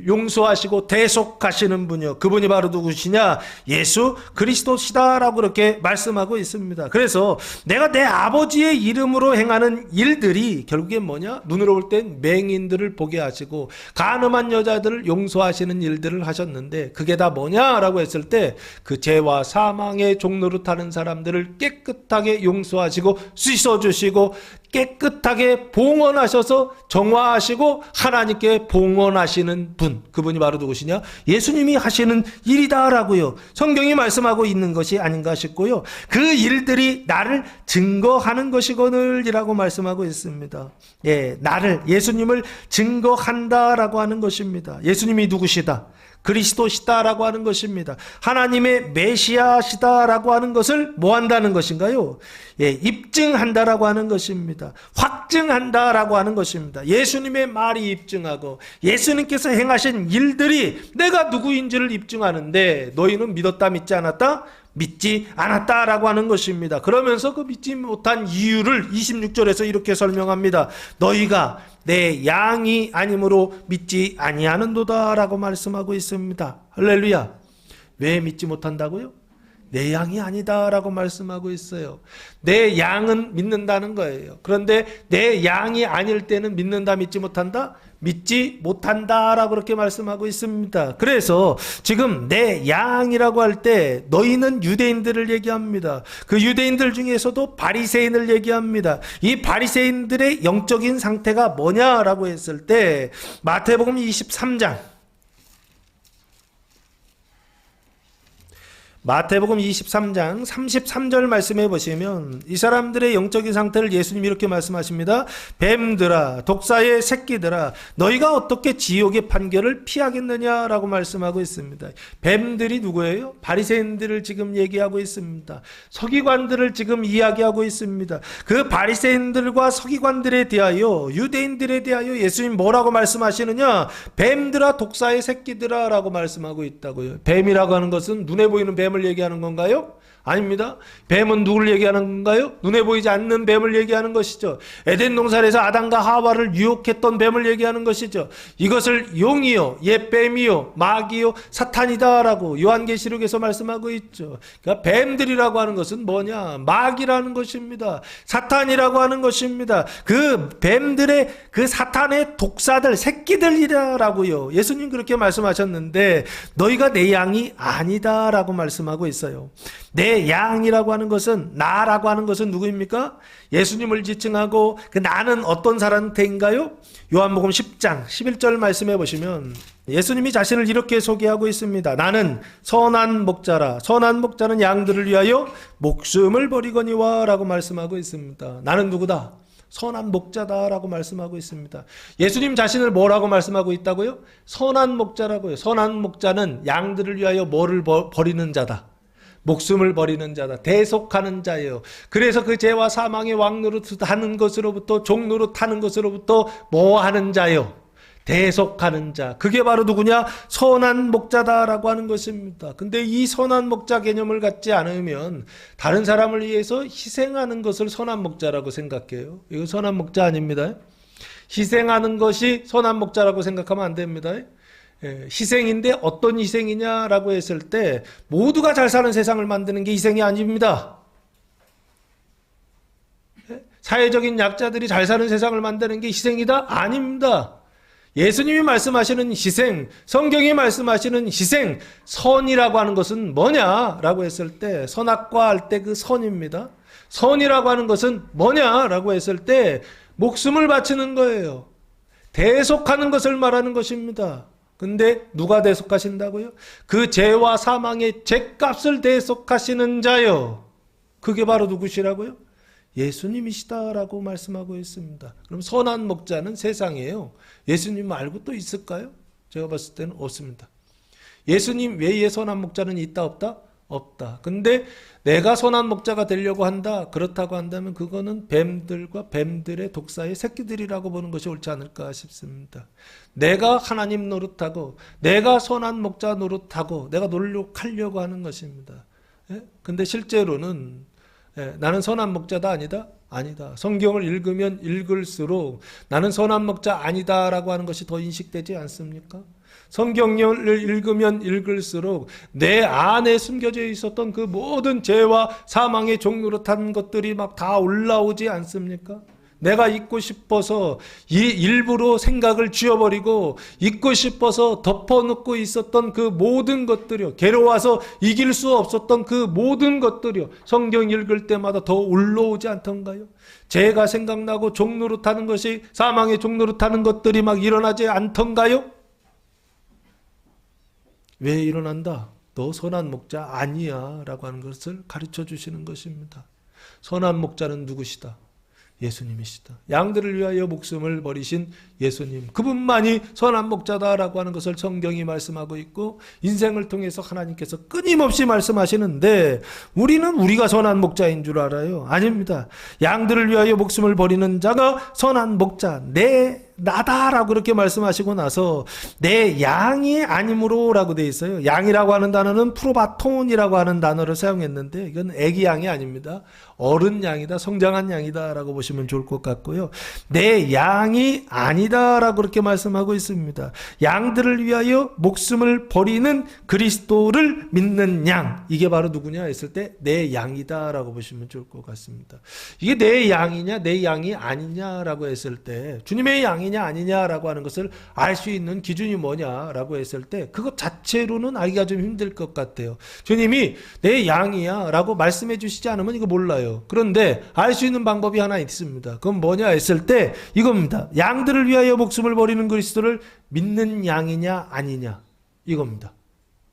용서하시고 대속하시는 분요. 그분이 바로 누구시냐? 예수 그리스도시다라고 그렇게 말씀하고 있습니다. 그래서 내가 내 아버지의 이름으로 행하는 일들이 결국엔 뭐냐? 눈으로 볼 땐 맹인들을 보게 하시고 간음한 여자들을 용서하시는 일들을 하셨는데 그게 다 뭐냐라고 했을 때 그 죄와 사망의 종노릇 하는 사람들을 깨끗하게 용서하시고 씻어주시고 깨끗하게 봉헌하셔서 정화하시고 하나님께 봉헌하시는 분, 그분이 바로 누구시냐? 예수님이 하시는 일이다라고요. 성경이 말씀하고 있는 것이 아닌가 싶고요. 그 일들이 나를 증거하는 것이거늘이라고 말씀하고 있습니다. 예, 나를, 예수님을 증거한다라고 하는 것입니다. 예수님이 누구시다? 그리스도시다라고 하는 것입니다. 하나님의 메시아시다라고 하는 것을 뭐 한다는 것인가요? 예, 입증한다라고 하는 것입니다. 확증한다라고 하는 것입니다. 예수님의 말이 입증하고 예수님께서 행하신 일들이 내가 누구인지를 입증하는데 너희는 믿었다 믿지 않았다? 믿지 않았다라고 하는 것입니다. 그러면서 그 믿지 못한 이유를 26절에서 이렇게 설명합니다. 너희가 내 양이 아니므로 믿지 아니하는도다라고 말씀하고 있습니다. 할렐루야. 왜 믿지 못한다고요? 내 양이 아니다라고 말씀하고 있어요. 내 양은 믿는다는 거예요. 그런데 내 양이 아닐 때는 믿는다, 믿지 못한다? 믿지 못한다라고 그렇게 말씀하고 있습니다. 그래서 지금 내 양이라고 할 때 너희는 유대인들을 얘기합니다. 그 유대인들 중에서도 바리새인을 얘기합니다. 이 바리새인들의 영적인 상태가 뭐냐라고 했을 때 마태복음 23장 마태복음 23장 33절 말씀해 보시면 이 사람들의 영적인 상태를 예수님이 이렇게 말씀하십니다. 뱀들아, 독사의 새끼들아, 너희가 어떻게 지옥의 판결을 피하겠느냐라고 말씀하고 있습니다. 뱀들이 누구예요? 바리새인들을 지금 얘기하고 있습니다. 서기관들을 지금 이야기하고 있습니다. 그 바리새인들과 서기관들에 대하여, 유대인들에 대하여 예수님 뭐라고 말씀하시느냐? 뱀들아, 독사의 새끼들아 라고 말씀하고 있다고요. 뱀이라고 하는 것은 눈에 보이는 뱀을 얘기하는 건가요? 아닙니다. 뱀은 누구를 얘기하는 건가요? 눈에 보이지 않는 뱀을 얘기하는 것이죠. 에덴 동산에서 아담과 하와를 유혹했던 뱀을 얘기하는 것이죠. 이것을 용이요, 옛뱀이요, 마귀요, 사탄이다라고 요한계시록에서 말씀하고 있죠. 그러니까 뱀들이라고 하는 것은 뭐냐? 마귀라는 것입니다. 사탄이라고 하는 것입니다. 그 뱀들의 그 사탄의 독사들, 새끼들이라고요. 예수님 그렇게 말씀하셨는데 너희가 내 양이 아니다라고 말씀하고 있어요. 내 양이라고 하는 것은, 나라고 하는 것은 누구입니까? 예수님을 지칭하고 그 나는 어떤 사람인가요? 요한복음 10장 11절 말씀해 보시면 예수님이 자신을 이렇게 소개하고 있습니다. 나는 선한 목자라. 선한 목자는 양들을 위하여 목숨을 버리거니와 라고 말씀하고 있습니다. 나는 누구다? 선한 목자다라고 말씀하고 있습니다. 예수님 자신을 뭐라고 말씀하고 있다고요? 선한 목자라고요. 선한 목자는 양들을 위하여 뭐를 버리는 자다? 목숨을 버리는 자다. 대속하는 자예요. 그래서 그 죄와 사망의 왕노릇 하는 것으로부터, 종노릇 하는 것으로부터 뭐 하는 자요? 대속하는 자. 그게 바로 누구냐? 선한 목자다라고 하는 것입니다. 근데 이 선한 목자 개념을 갖지 않으면 다른 사람을 위해서 희생하는 것을 선한 목자라고 생각해요. 이거 선한 목자 아닙니다. 희생하는 것이 선한 목자라고 생각하면 안 됩니다. 희생인데 어떤 희생이냐라고 했을 때 모두가 잘 사는 세상을 만드는 게 희생이 아닙니다. 사회적인 약자들이 잘 사는 세상을 만드는 게 희생이다? 아닙니다. 예수님이 말씀하시는 희생, 성경이 말씀하시는 희생, 선이라고 하는 것은 뭐냐라고 했을 때 선악과 할 때 그 선입니다. 선이라고 하는 것은 뭐냐라고 했을 때 목숨을 바치는 거예요. 대속하는 것을 말하는 것입니다. 근데 누가 대속하신다고요? 그 죄와 사망의 죄값을 대속하시는 자요. 그게 바로 누구시라고요? 예수님이시다라고 말씀하고 있습니다. 그럼 선한 목자는 세상이에요. 예수님 말고 또 있을까요? 제가 봤을 때는 없습니다. 예수님 외에 선한 목자는 있다 없다? 없다. 근데 내가 선한 목자가 되려고 한다. 그렇다고 한다면 그거는 뱀들과 뱀들의 독사의 새끼들이라고 보는 것이 옳지 않을까 싶습니다. 내가 하나님 노릇하고 내가 선한 목자 노릇하고 내가 노력하려고 하는 것입니다. 예? 근데 실제로는 나는 선한 목자다 아니다? 아니다. 성경을 읽으면 읽을수록 나는 선한 목자 아니다라고 하는 것이 더 인식되지 않습니까? 성경을 읽으면 읽을수록 내 안에 숨겨져 있었던 그 모든 죄와 사망의 종노릇한 것들이 막 다 올라오지 않습니까? 내가 잊고 싶어서 일부러 생각을 지워버리고 잊고 싶어서 덮어놓고 있었던 그 모든 것들이요, 괴로워서 이길 수 없었던 그 모든 것들이요, 성경 읽을 때마다 더 올라오지 않던가요? 죄가 생각나고 종노릇하는 것이, 사망의 종노릇하는 것들이 막 일어나지 않던가요? 왜 일어난다? 너 선한 목자 아니야 라고 하는 것을 가르쳐 주시는 것입니다. 선한 목자는 누구시다? 예수님이시다. 양들을 위하여 목숨을 버리신 예수님, 그분만이 선한 목자다라고 하는 것을 성경이 말씀하고 있고 인생을 통해서 하나님께서 끊임없이 말씀하시는데 우리는 우리가 선한 목자인 줄 알아요. 아닙니다. 양들을 위하여 목숨을 버리는 자가 선한 목자, 나다라고 그렇게 말씀하시고 나서 내 양이 아니므로 라고 되어 있어요. 양이라고 하는 단어는 프로바톤이라고 하는 단어를 사용했는데 이건 애기 양이 아닙니다. 어른 양이다, 성장한 양이다 라고 보시면 좋을 것 같고요. 내 양이 아니다 라고 그렇게 말씀하고 있습니다. 양들을 위하여 목숨을 버리는 그리스도를 믿는 양, 이게 바로 누구냐 했을 때 내 양이다 라고 보시면 좋을 것 같습니다. 이게 내 양이냐 내 양이 아니냐라고 했을 때, 주님의 양이냐 아니냐라고 하는 것을 알 수 있는 기준이 뭐냐라고 했을 때 그것 자체로는 알기가 좀 힘들 것 같아요. 주님이 내 양이야 라고 말씀해 주시지 않으면 이거 몰라요. 그런데 알 수 있는 방법이 하나 있습니다. 그건 뭐냐 했을 때 이겁니다. 양들을 위하여 목숨을 버리는 그리스도를 믿는 양이냐 아니냐, 이겁니다.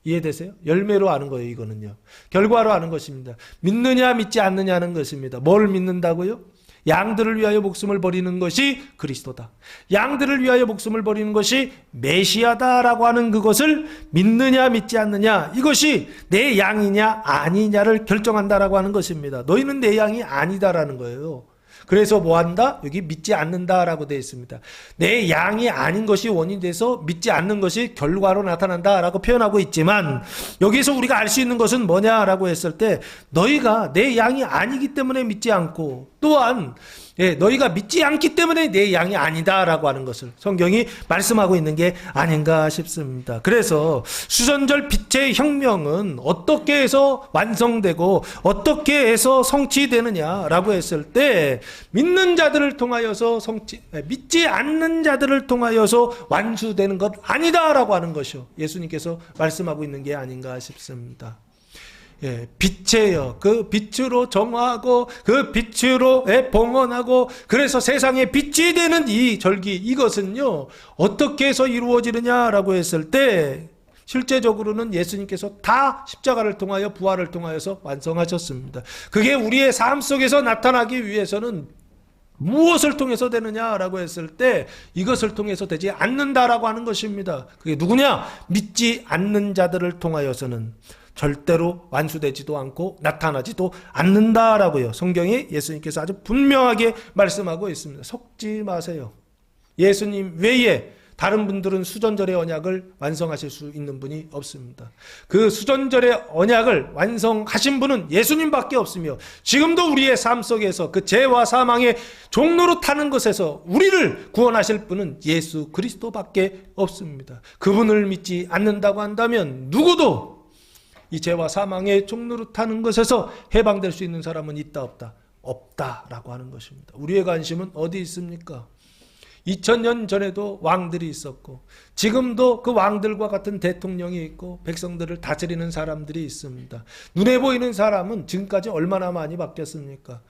이해되세요? 열매로 아는 거예요. 이거는요, 결과로 아는 것입니다. 믿느냐 믿지 않느냐는 것입니다. 뭘 믿는다고요? 양들을 위하여 목숨을 버리는 것이 그리스도다, 양들을 위하여 목숨을 버리는 것이 메시아다라고 하는 그것을 믿느냐 믿지 않느냐, 이것이 내 양이냐 아니냐를 결정한다라고 하는 것입니다. 너희는 내 양이 아니다라는 거예요. 그래서 뭐한다? 여기 믿지 않는다라고 되어 있습니다. 내 양이 아닌 것이 원인이 돼서 믿지 않는 것이 결과로 나타난다라고 표현하고 있지만, 여기서 우리가 알 수 있는 것은 뭐냐라고 했을 때 너희가 내 양이 아니기 때문에 믿지 않고, 또한 너희가 믿지 않기 때문에 내 양이 아니다라고 하는 것을 성경이 말씀하고 있는 게 아닌가 싶습니다. 그래서 수전절 빛의 혁명은 어떻게 해서 완성되고 어떻게 해서 성취되느냐라고 했을 때 믿는 자들을 통하여서 믿지 않는 자들을 통하여서 완수되는 것 아니다라고 하는 것이요, 예수님께서 말씀하고 있는 게 아닌가 싶습니다. 빛이에요. 그 빛으로 정화하고 그 빛으로 봉헌하고, 그래서 세상에 빛이 되는 이 절기, 이것은요 어떻게 해서 이루어지느냐라고 했을 때 실제적으로는 예수님께서 다 십자가를 통하여 부활을 통하여서 완성하셨습니다. 그게 우리의 삶 속에서 나타나기 위해서는 무엇을 통해서 되느냐라고 했을 때 이것을 통해서 되지 않는다라고 하는 것입니다. 그게 누구냐? 믿지 않는 자들을 통하여서는 절대로 완수되지도 않고 나타나지도 않는다라고요, 성경에 예수님께서 아주 분명하게 말씀하고 있습니다. 속지 마세요. 예수님 외에 다른 분들은 수전절의 언약을 완성하실 수 있는 분이 없습니다. 그 수전절의 언약을 완성하신 분은 예수님밖에 없으며, 지금도 우리의 삶 속에서 그 죄와 사망의 종로로 타는 것에서 우리를 구원하실 분은 예수 그리스도밖에 없습니다. 그분을 믿지 않는다고 한다면 누구도 이 죄와 사망의 종로로 타는 것에서 해방될 수 있는 사람은 있다 없다? 없다라고 하는 것입니다. 우리의 관심은 어디 있습니까? 2000년 전에도 왕들이 있었고 지금도 그 왕들과 같은 대통령이 있고 백성들을 다스리는 사람들이 있습니다. 눈에 보이는 사람은 지금까지 얼마나 많이 바뀌었습니까?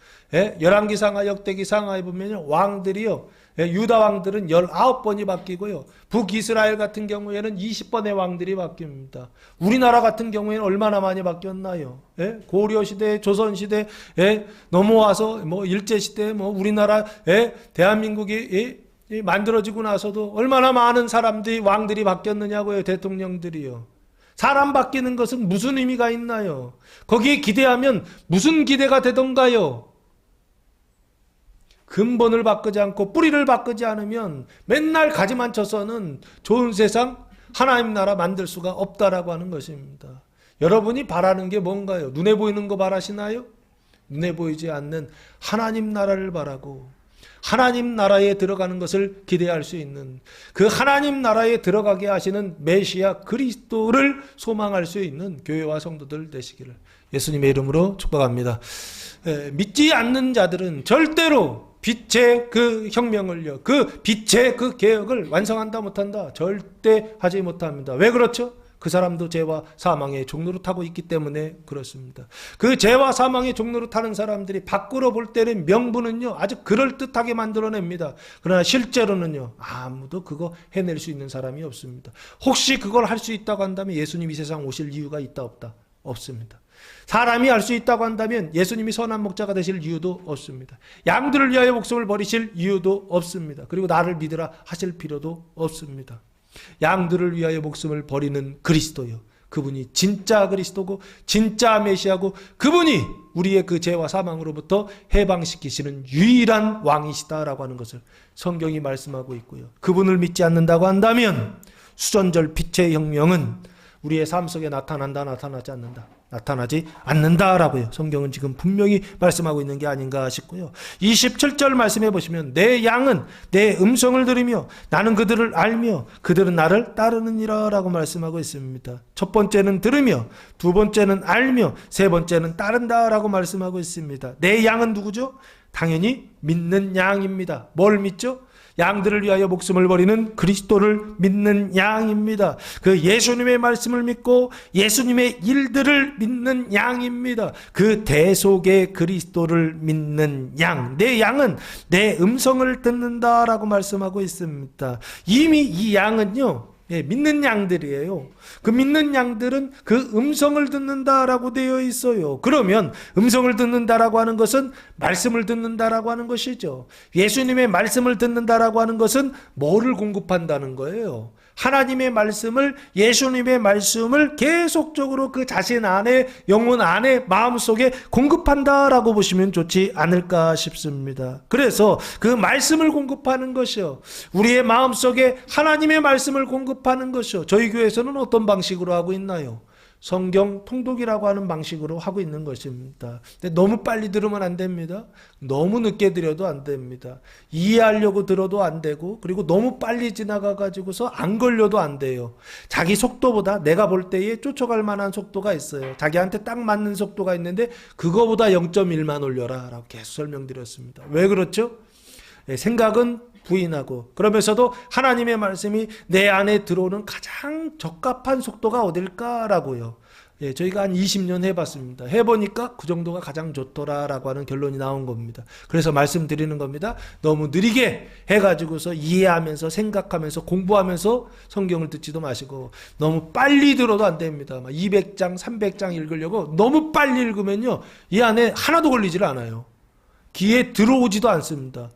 열왕기상하 역대기상하에 보면 왕들이요, 유다 왕들은 19번이 바뀌고요, 북이스라엘 같은 경우에는 20번의 왕들이 바뀝니다. 우리나라 같은 경우에는 얼마나 많이 바뀌었나요? 고려시대, 조선시대 넘어와서 일제시대, 우리나라 대한민국이 만들어지고 나서도 얼마나 많은 사람들이, 왕들이 바뀌었느냐고요, 대통령들이요. 사람 바뀌는 것은 무슨 의미가 있나요? 거기에 기대하면 무슨 기대가 되던가요? 근본을 바꾸지 않고 뿌리를 바꾸지 않으면 맨날 가지만 쳐서는 좋은 세상, 하나님 나라 만들 수가 없다라고 하는 것입니다. 여러분이 바라는 게 뭔가요? 눈에 보이는 거 바라시나요? 눈에 보이지 않는 하나님 나라를 바라고 하나님 나라에 들어가는 것을 기대할 수 있는, 그 하나님 나라에 들어가게 하시는 메시아 그리스도를 소망할 수 있는 교회와 성도들 되시기를 예수님의 이름으로 축복합니다. 믿지 않는 자들은 절대로 빛의 그 혁명을요, 그 빛의 그 개혁을 완성한다 못한다, 절대 하지 못합니다. 왜 그렇죠? 그 사람도 죄와 사망의 종로를 타고 있기 때문에 그렇습니다. 그 죄와 사망의 종로를 타는 사람들이 밖으로 볼 때는 명분은요 아주 그럴듯하게 만들어냅니다. 그러나 실제로는요 아무도 그거 해낼 수 있는 사람이 없습니다. 혹시 그걸 할 수 있다고 한다면 예수님이 이 세상 오실 이유가 있다 없다? 없습니다. 사람이 할 수 있다고 한다면 예수님이 선한 목자가 되실 이유도 없습니다. 양들을 위하여 목숨을 버리실 이유도 없습니다. 그리고 나를 믿으라 하실 필요도 없습니다. 양들을 위하여 목숨을 버리는 그리스도요, 그분이 진짜 그리스도고 진짜 메시아고 그분이 우리의 그 죄와 사망으로부터 해방시키시는 유일한 왕이시다라고 하는 것을 성경이 말씀하고 있고요. 그분을 믿지 않는다고 한다면 수전절 빛의 혁명은 우리의 삶 속에 나타난다, 나타나지 않는다, 나타나지 않는다라고요. 성경은 지금 분명히 말씀하고 있는 게 아닌가 싶고요. 27절 말씀해 보시면 내 양은 내 음성을 들으며 나는 그들을 알며 그들은 나를 따르느니라 라고 말씀하고 있습니다. 첫 번째는 들으며, 두 번째는 알며, 세 번째는 따른다 라고 말씀하고 있습니다. 내 양은 누구죠? 당연히 믿는 양입니다. 뭘 믿죠? 양들을 위하여 목숨을 버리는 그리스도를 믿는 양입니다. 그 예수님의 말씀을 믿고 예수님의 일들을 믿는 양입니다. 그 대속의 그리스도를 믿는 양, 내 양은 내 음성을 듣는다라고 말씀하고 있습니다. 이미 이 양은요 믿는 양들이에요. 그 믿는 양들은 그 음성을 듣는다라고 되어 있어요. 그러면 음성을 듣는다라고 하는 것은 말씀을 듣는다라고 하는 것이죠. 예수님의 말씀을 듣는다라고 하는 것은 뭐를 공급한다는 거예요? 하나님의 말씀을, 예수님의 말씀을 계속적으로 그 자신 안에, 영혼 안에, 마음속에 공급한다라고 보시면 좋지 않을까 싶습니다. 그래서 그 말씀을 공급하는 것이요, 우리의 마음속에 하나님의 말씀을 공급하는 것이요, 저희 교회에서는 어떤 방식으로 하고 있나요? 성경 통독이라고 하는 방식으로 하고 있는 것입니다. 근데 너무 빨리 들으면 안 됩니다. 너무 늦게 들어도 안 됩니다. 이해하려고 들어도 안 되고, 그리고 너무 빨리 지나가 가지고서 안 걸려도 안 돼요. 자기 속도보다 내가 볼 때에 쫓아갈 만한 속도가 있어요. 자기한테 딱 맞는 속도가 있는데 그거보다 0.1만 올려라 라고 계속 설명드렸습니다. 왜 그렇죠? 생각은 부인하고, 그러면서도 하나님의 말씀이 내 안에 들어오는 가장 적합한 속도가 어딜까라고요. 저희가 한 20년 해봤습니다. 해보니까 그 정도가 가장 좋더라라고 하는 결론이 나온 겁니다. 그래서 말씀드리는 겁니다. 너무 느리게 해가지고서 이해하면서 생각하면서 공부하면서 성경을 듣지도 마시고, 너무 빨리 들어도 안 됩니다. 200장 300장 읽으려고 너무 빨리 읽으면요 이 안에 하나도 걸리질 않아요. 귀에 들어오지도 않습니다.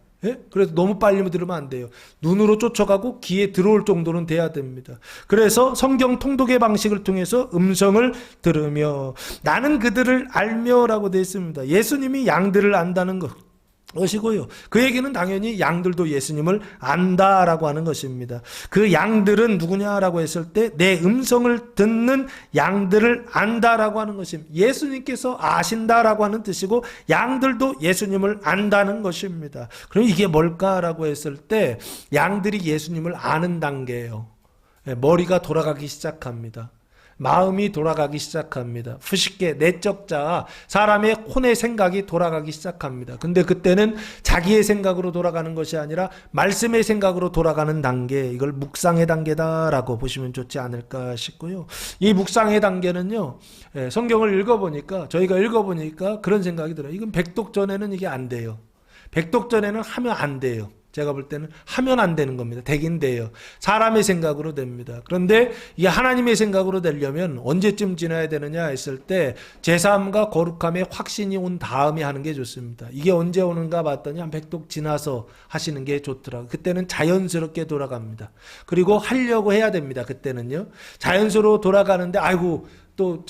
그래서 너무 빨리 들으면 안 돼요. 눈으로 쫓아가고 귀에 들어올 정도는 돼야 됩니다. 그래서 성경 통독의 방식을 통해서 음성을 들으며 나는 그들을 알며 라고 되어 있습니다. 예수님이 양들을 안다는 것이고요, 그 얘기는 당연히 양들도 예수님을 안다라고 하는 것입니다. 그 양들은 누구냐라고 했을 때 내 음성을 듣는 양들을 안다라고 하는 것입니다. 예수님께서 아신다라고 하는 뜻이고 양들도 예수님을 안다는 것입니다. 그럼 이게 뭘까라고 했을 때 양들이 예수님을 아는 단계예요. 머리가 돌아가기 시작합니다. 마음이 돌아가기 시작합니다. 푸식계, 내적 자아, 사람의 혼의 생각이 돌아가기 시작합니다. 근데 그때는 자기의 생각으로 돌아가는 것이 아니라 말씀의 생각으로 돌아가는 단계, 이걸 묵상의 단계다라고 보시면 좋지 않을까 싶고요. 이 묵상의 단계는요, 성경을 읽어보니까, 저희가 읽어보니까 그런 생각이 들어요. 이건 백독전에는 이게 안 돼요. 백독전에는 하면 안 돼요. 제가 볼 때는 하면 안 되는 겁니다. 되긴 돼요. 사람의 생각으로 됩니다. 그런데 이게 하나님의 생각으로 되려면 언제쯤 지나야 되느냐 했을 때 제3과 거룩함의 확신이 온 다음에 하는 게 좋습니다. 이게 언제 오는가 봤더니 한 100독 지나서 하시는 게 좋더라고요. 그때는 자연스럽게 돌아갑니다. 그리고 하려고 해야 됩니다. 그때는요. 자연스러워 돌아가는데 아이고 또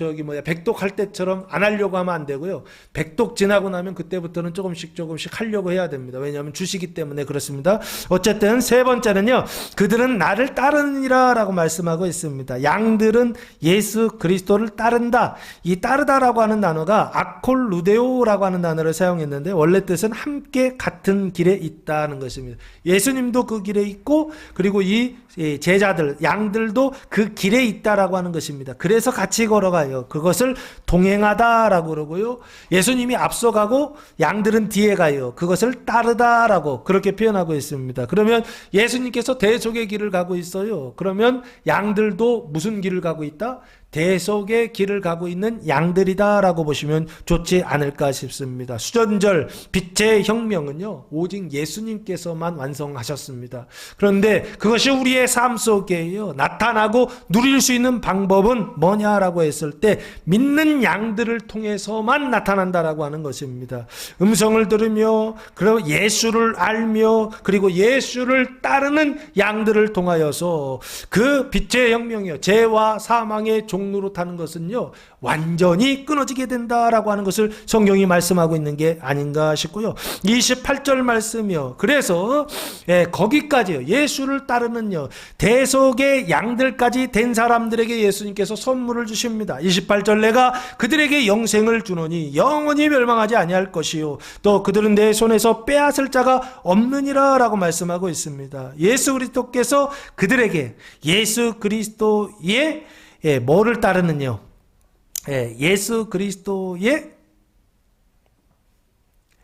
백독 할 때처럼 안 하려고 하면 안 되고요. 백독 지나고 나면 그때부터는 조금씩 하려고 해야 됩니다. 왜냐하면 주시기 때문에 그렇습니다. 어쨌든 세 번째는요. 그들은 나를 따르니라 라고 말씀하고 있습니다. 양들은 예수 그리스도를 따른다. 이 따르다라고 하는 단어가 아콜루데오라고 하는 단어를 사용했는데 원래 뜻은 함께 같은 길에 있다는 것입니다. 예수님도 그 길에 있고 그리고 이 제자들, 양들도 그 길에 있다라고 하는 것입니다. 그래서 같이 걸어가요. 그것을 동행하다라고 그러고요. 예수님이 앞서가고 양들은 뒤에 가요. 그것을 따르다라고 그렇게 표현하고 있습니다. 그러면 예수님께서 대속의 길을 가고 있어요. 그러면 양들도 무슨 길을 가고 있다? 대속의 길을 가고 있는 양들이다라고 보시면 좋지 않을까 싶습니다. 수전절 빛의 혁명은요 오직 예수님께서만 완성하셨습니다. 그런데 그것이 우리의 삶 속에요 나타나고 누릴 수 있는 방법은 뭐냐라고 했을 때 믿는 양들을 통해서만 나타난다라고 하는 것입니다. 음성을 들으며 그리고 예수를 알며 그리고 예수를 따르는 양들을 통하여서 그 빛의 혁명이요 죄와 사망의 종로로 타는 것은요 완전히 끊어지게 된다라고 하는 것을 성경이 말씀하고 있는 게 아닌가 싶고요. 28절 말씀이요. 그래서 거기까지요. 예수를 따르는요. 대속의 양들까지 된 사람들에게 예수님께서 선물을 주십니다. 28절 내가 그들에게 영생을 주노니 영원히 멸망하지 아니할 것이요. 또 그들은 내 손에서 빼앗을 자가 없느니라 라고 말씀하고 있습니다. 예수 그리스도께서 그들에게 예수 그리스도의 뭐를 따르는요? 예수 그리스도의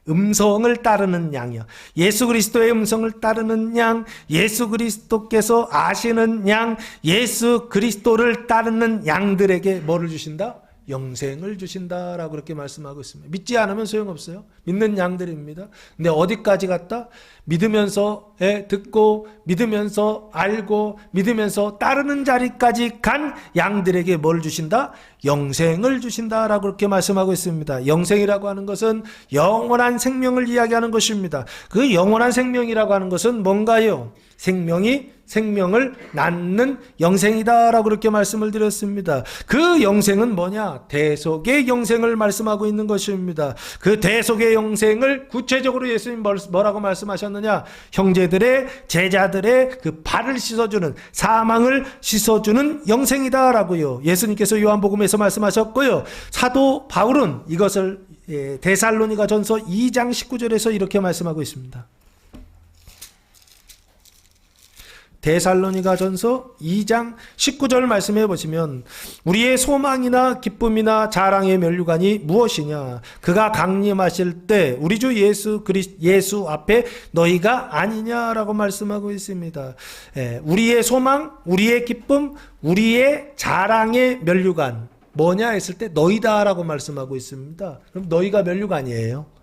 음성을 따르는 양이요. 예수 그리스도의 음성을 따르는 양, 예수 그리스도께서 아시는 양, 예수 그리스도를 따르는 양들에게 뭐를 주신다? 영생을 주신다라고 그렇게 말씀하고 있습니다. 믿지 않으면 소용없어요. 믿는 양들입니다. 근데 어디까지 갔다? 믿으면서 듣고 믿으면서 알고 믿으면서 따르는 자리까지 간 양들에게 뭘 주신다? 영생을 주신다라고 그렇게 말씀하고 있습니다. 영생이라고 하는 것은 영원한 생명을 이야기하는 것입니다. 그 영원한 생명이라고 하는 것은 뭔가요? 생명이 생명을 낳는 영생이다라고 그렇게 말씀을 드렸습니다. 그 영생은 뭐냐? 대속의 영생을 말씀하고 있는 것입니다. 그 대속의 영생을 구체적으로 예수님 뭐라고 말씀하셨느냐? 형제들의 제자들의 그 발을 씻어주는 사망을 씻어주는 영생이다라고요. 예수님께서 요한복음에서 말씀하셨고요. 사도 바울은 이것을 데살로니가 전서 2장 19절에서 이렇게 말씀하고 있습니다. 데살로니가 전서 2장 19절 말씀해 보시면 우리의 소망이나 기쁨이나 자랑의 면류관이 무엇이냐? 그가 강림하실 때 우리 주 예수 앞에 너희가 아니냐라고 말씀하고 있습니다. 우리의 소망, 우리의 기쁨, 우리의 자랑의 면류관 뭐냐 했을 때 너희다라고 말씀하고 있습니다. 그럼 너희가 면류관이에요.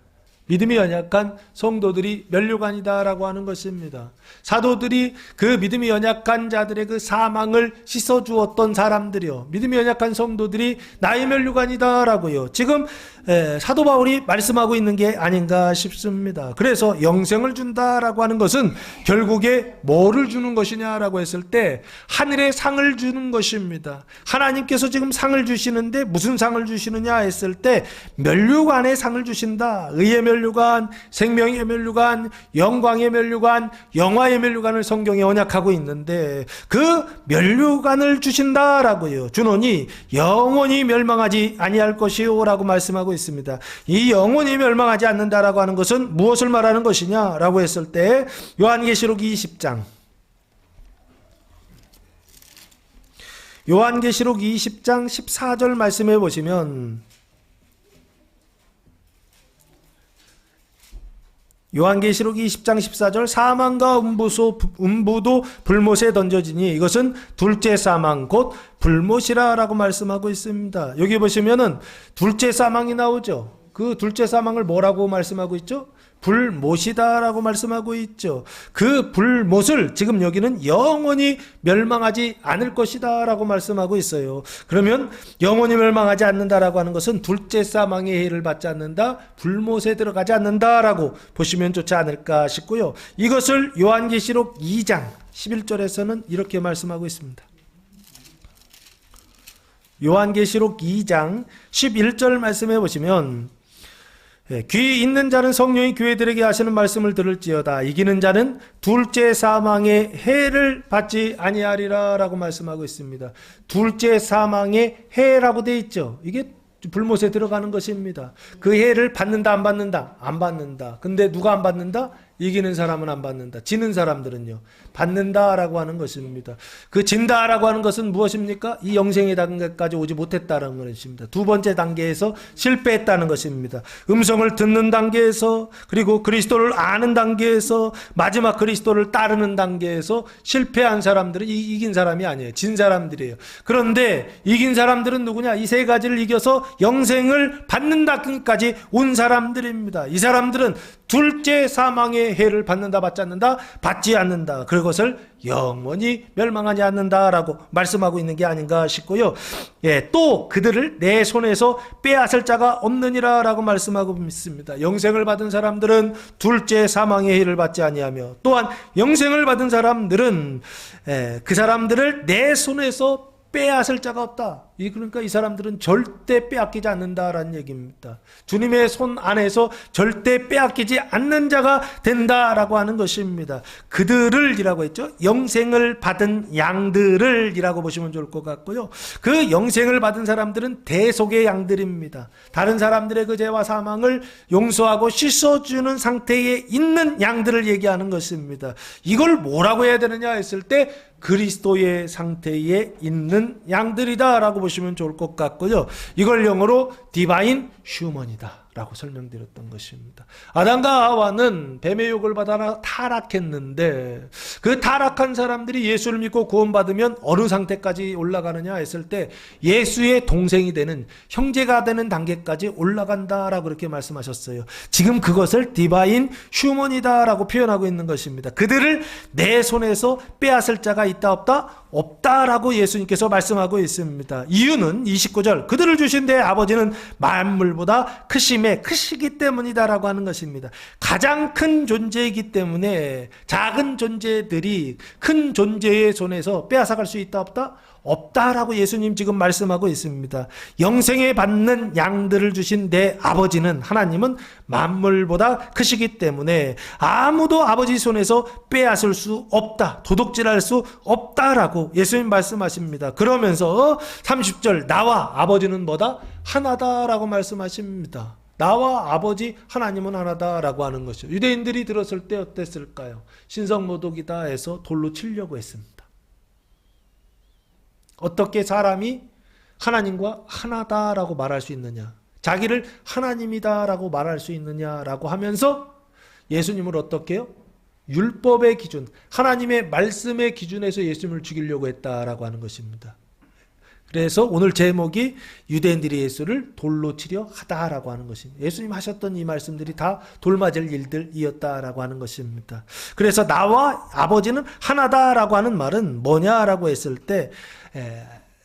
믿음이 연약한 성도들이 면류관이다라고 하는 것입니다. 사도들이 그 믿음이 연약한 자들의 그 사망을 씻어주었던 사람들이요. 믿음이 연약한 성도들이 나의 면류관이다라고요. 지금 사도 바울이 말씀하고 있는 게 아닌가 싶습니다. 그래서 영생을 준다라고 하는 것은 결국에 뭐를 주는 것이냐라고 했을 때 하늘의 상을 주는 것입니다. 하나님께서 지금 상을 주시는데 무슨 상을 주시느냐 했을 때 면류관의 상을 주신다. 의의 면류관, 생명의 면류관, 영광의 면류관, 영화의 면류관을 성경에 언약하고 있는데 그 면류관을 주신다라고요. 주노니 영원히 멸망하지 아니할 것이요 라고 말씀하고 있습니다. 이 영원히 멸망하지 않는다라고 하는 것은 무엇을 말하는 것이냐라고 했을 때 요한계시록 20장 20장 14절 말씀해 보시면 요한계시록 20장 14절 사망과 음부도 불못에 던져지니 이것은 둘째 사망 곧 불못이라 라고 말씀하고 있습니다. 여기 보시면은 둘째 사망이 나오죠. 그 둘째 사망을 뭐라고 말씀하고 있죠? 불못이다라고 말씀하고 있죠. 그 불못을 지금 여기는 영원히 멸망하지 않을 것이다라고 말씀하고 있어요. 그러면 영원히 멸망하지 않는다라고 하는 것은 둘째 사망의 해를 받지 않는다, 불못에 들어가지 않는다라고 보시면 좋지 않을까 싶고요. 이것을 요한계시록 2장 11절에서는 이렇게 말씀하고 있습니다. 요한계시록 2장 11절 말씀해 보시면 귀 있는 자는 성령이 교회들에게 하시는 말씀을 들을지어다. 이기는 자는 둘째 사망의 해를 받지 아니하리라 라고 말씀하고 있습니다. 둘째 사망의 해라고 되어 있죠. 이게 불못에 들어가는 것입니다. 그 해를 받는다 안 받는다? 안 받는다. 근데 누가 안 받는다? 이기는 사람은 안 받는다. 지는 사람들은요 받는다라고 하는 것입니다. 그 진다라고 하는 것은 무엇입니까? 이 영생의 단계까지 오지 못했다는 것입니다. 두 번째 단계에서 실패했다는 것입니다. 음성을 듣는 단계에서, 그리고 그리스도를 아는 단계에서, 마지막 그리스도를 따르는 단계에서 실패한 사람들은 이긴 사람이 아니에요. 진 사람들이에요. 그런데 이긴 사람들은 누구냐? 이 세 가지를 이겨서 영생을 받는 단계까지 온 사람들입니다. 이 사람들은 둘째 사망의 해를 받는다 받지 않는다? 받지 않는다. 그것을 영원히 멸망하지 않는다라고 말씀하고 있는 게 아닌가 싶고요. 또 그들을 내 손에서 빼앗을 자가 없느니라 라고 말씀하고 있습니다. 영생을 받은 사람들은 둘째 사망의 해를 받지 아니하며, 또한 영생을 받은 사람들은 그 사람들을 내 손에서 빼앗을 자가 없다. 그러니까 이 사람들은 절대 빼앗기지 않는다라는 얘기입니다. 주님의 손 안에서 절대 빼앗기지 않는 자가 된다라고 하는 것입니다. 그들을 이라고 했죠. 영생을 받은 양들을 이라고 보시면 좋을 것 같고요. 그 영생을 받은 사람들은 대속의 양들입니다. 다른 사람들의 그 죄와 사망을 용서하고 씻어주는 상태에 있는 양들을 얘기하는 것입니다. 이걸 뭐라고 해야 되느냐 했을 때 그리스도의 상태에 있는 양들이다 라고 보시면 좋을 것 같고요. 이걸 영어로 디바인 휴먼이다 라고 설명드렸던 것입니다. 아담과 하와는 뱀의 욕을 받아 타락했는데, 그 타락한 사람들이 예수를 믿고 구원받으면 어느 상태까지 올라가느냐 했을 때 예수의 동생이 되는, 형제가 되는 단계까지 올라간다라고 그렇게 말씀하셨어요. 지금 그것을 디바인 휴먼이다 라고 표현하고 있는 것입니다. 그들을 내 손에서 빼앗을 자가 있다 없다? 없다라고 예수님께서 말씀하고 있습니다. 이유는 29절, 그들을 주신 내 아버지는 만물보다 크시기 때문이다라고 하는 것입니다. 가장 큰 존재이기 때문에 작은 존재들이 큰 존재의 손에서 빼앗아갈 수 있다 없다? 없다라고 예수님 지금 말씀하고 있습니다. 영생에 받는 양들을 주신 내 아버지는, 하나님은 만물보다 크시기 때문에 아무도 아버지 손에서 빼앗을 수 없다, 도둑질할 수 없다라고 예수님 말씀하십니다. 그러면서 30절, 나와 아버지는 뭐다? 하나다라고 말씀하십니다. 나와 아버지 하나님은 하나다라고 하는 것이죠. 유대인들이 들었을 때 어땠을까요? 신성모독이다 해서 돌로 치려고 했습니다. 어떻게 사람이 하나님과 하나다라고 말할 수 있느냐, 자기를 하나님이다라고 말할 수 있느냐라고 하면서 예수님을 어떻게 해요? 율법의 기준, 하나님의 말씀의 기준에서 예수님을 죽이려고 했다라고 하는 것입니다. 그래서 오늘 제목이 유대인들이 예수를 돌로 치려 하다라고 하는 것입니다. 예수님 하셨던 이 말씀들이 다 돌맞을 일들이었다라고 하는 것입니다. 그래서 나와 아버지는 하나다라고 하는 말은 뭐냐라고 했을 때,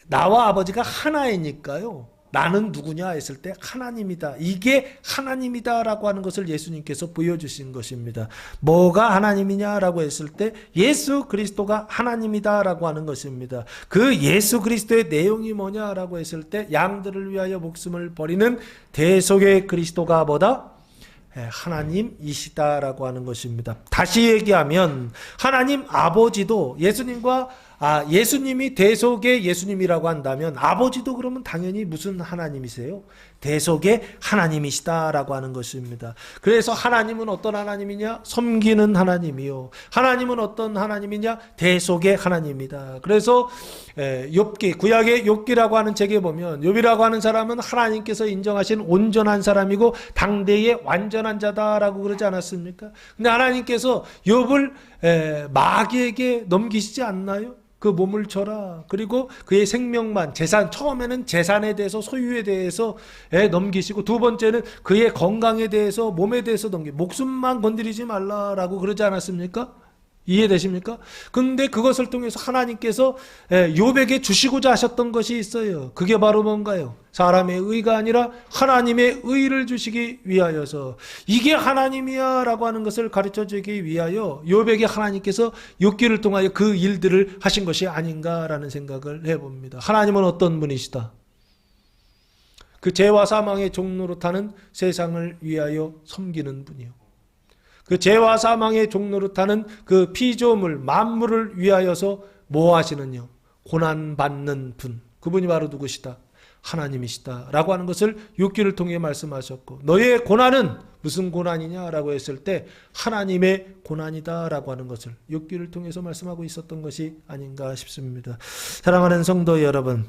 나와 아버지가 하나이니까요. 나는 누구냐 했을 때 하나님이다. 이게 하나님이다라고 하는 것을 예수님께서 보여주신 것입니다. 뭐가 하나님이냐라고 했을 때 예수 그리스도가 하나님이다라고 하는 것입니다. 그 예수 그리스도의 내용이 뭐냐라고 했을 때 양들을 위하여 목숨을 버리는 대속의 그리스도가 뭐다? 하나님이시다라고 하는 것입니다. 다시 얘기하면 하나님 아버지도 예수님이 대속의 예수님이라고 한다면 아버지도 그러면 당연히 무슨 하나님이세요? 대속의 하나님이시다라고 하는 것입니다. 그래서 하나님은 어떤 하나님이냐? 섬기는 하나님이요. 하나님은 어떤 하나님이냐? 대속의 하나님이다. 그래서 욥기, 구약의 욥기라고 하는 책에 보면 욥이라고 하는 사람은 하나님께서 인정하신 온전한 사람이고 당대의 완전한 자다라고 그러지 않았습니까? 근데 하나님께서 욥을 마귀에게 넘기시지 않나요? 그 몸을 줘라. 그리고 그의 생명만, 재산, 처음에는 재산에 대해서, 소유에 대해서 넘기시고, 두 번째는 그의 건강에 대해서, 몸에 대해서 목숨만 건드리지 말라라고 그러지 않았습니까? 이해되십니까? 근데 그것을 통해서 하나님께서 욥에게 주시고자 하셨던 것이 있어요. 그게 바로 뭔가요? 사람의 의가 아니라 하나님의 의를 주시기 위하여서, 이게 하나님이야 라고 하는 것을 가르쳐 주기 위하여 욥에게 하나님께서 욥기를 통하여 그 일들을 하신 것이 아닌가라는 생각을 해봅니다. 하나님은 어떤 분이시다? 그 죄와 사망의 종로로 타는 세상을 위하여 섬기는 분이요, 그 죄와 사망의 종로로 타는 그 피조물 만물을 위하여서 뭐 하시느냐? 고난받는 분, 그분이 바로 누구시다? 하나님이시다 라고 하는 것을 욥기를 통해 말씀하셨고, 너의 고난은 무슨 고난이냐라고 했을 때 하나님의 고난이다 라고 하는 것을 욥기를 통해서 말씀하고 있었던 것이 아닌가 싶습니다. 사랑하는 성도 여러분,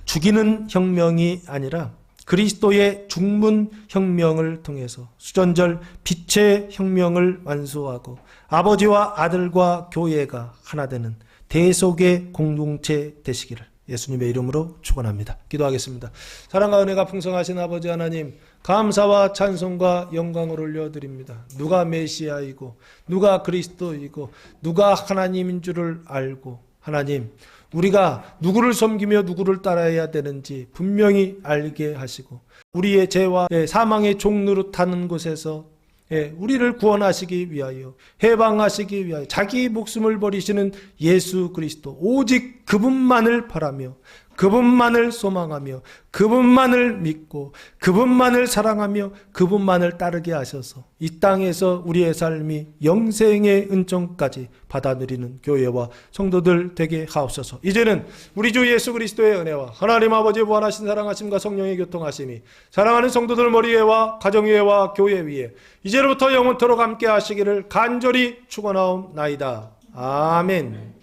죽이는 혁명이 아니라 그리스도의 죽문 혁명을 통해서 수전절 빛의 혁명을 완수하고 아버지와 아들과 교회가 하나 되는 대속의 공동체 되시기를 예수님의 이름으로 축원합니다. 기도하겠습니다. 사랑과 은혜가 풍성하신 아버지 하나님, 감사와 찬송과 영광을 올려드립니다. 누가 메시아이고 누가 그리스도이고 누가 하나님인 줄을 알고, 하나님, 우리가 누구를 섬기며 누구를 따라야 되는지 분명히 알게 하시고, 우리의 죄와 사망의 종로로 타는 곳에서 우리를 구원하시기 위하여, 해방하시기 위하여 자기 목숨을 버리시는 예수 그리스도, 오직 그분만을 바라며 그분만을 소망하며 그분만을 믿고 그분만을 사랑하며 그분만을 따르게 하셔서 이 땅에서 우리의 삶이 영생의 은총까지 받아 누리는 교회와 성도들 되게 하옵소서. 이제는 우리 주 예수 그리스도의 은혜와 하나님 아버지의 무한하신 사랑하심과 성령의 교통하심이 사랑하는 성도들 머리 위에와 가정 위에와 교회 위에 이제로부터 영원토록 함께 하시기를 간절히 축원하옵나이다. 아멘.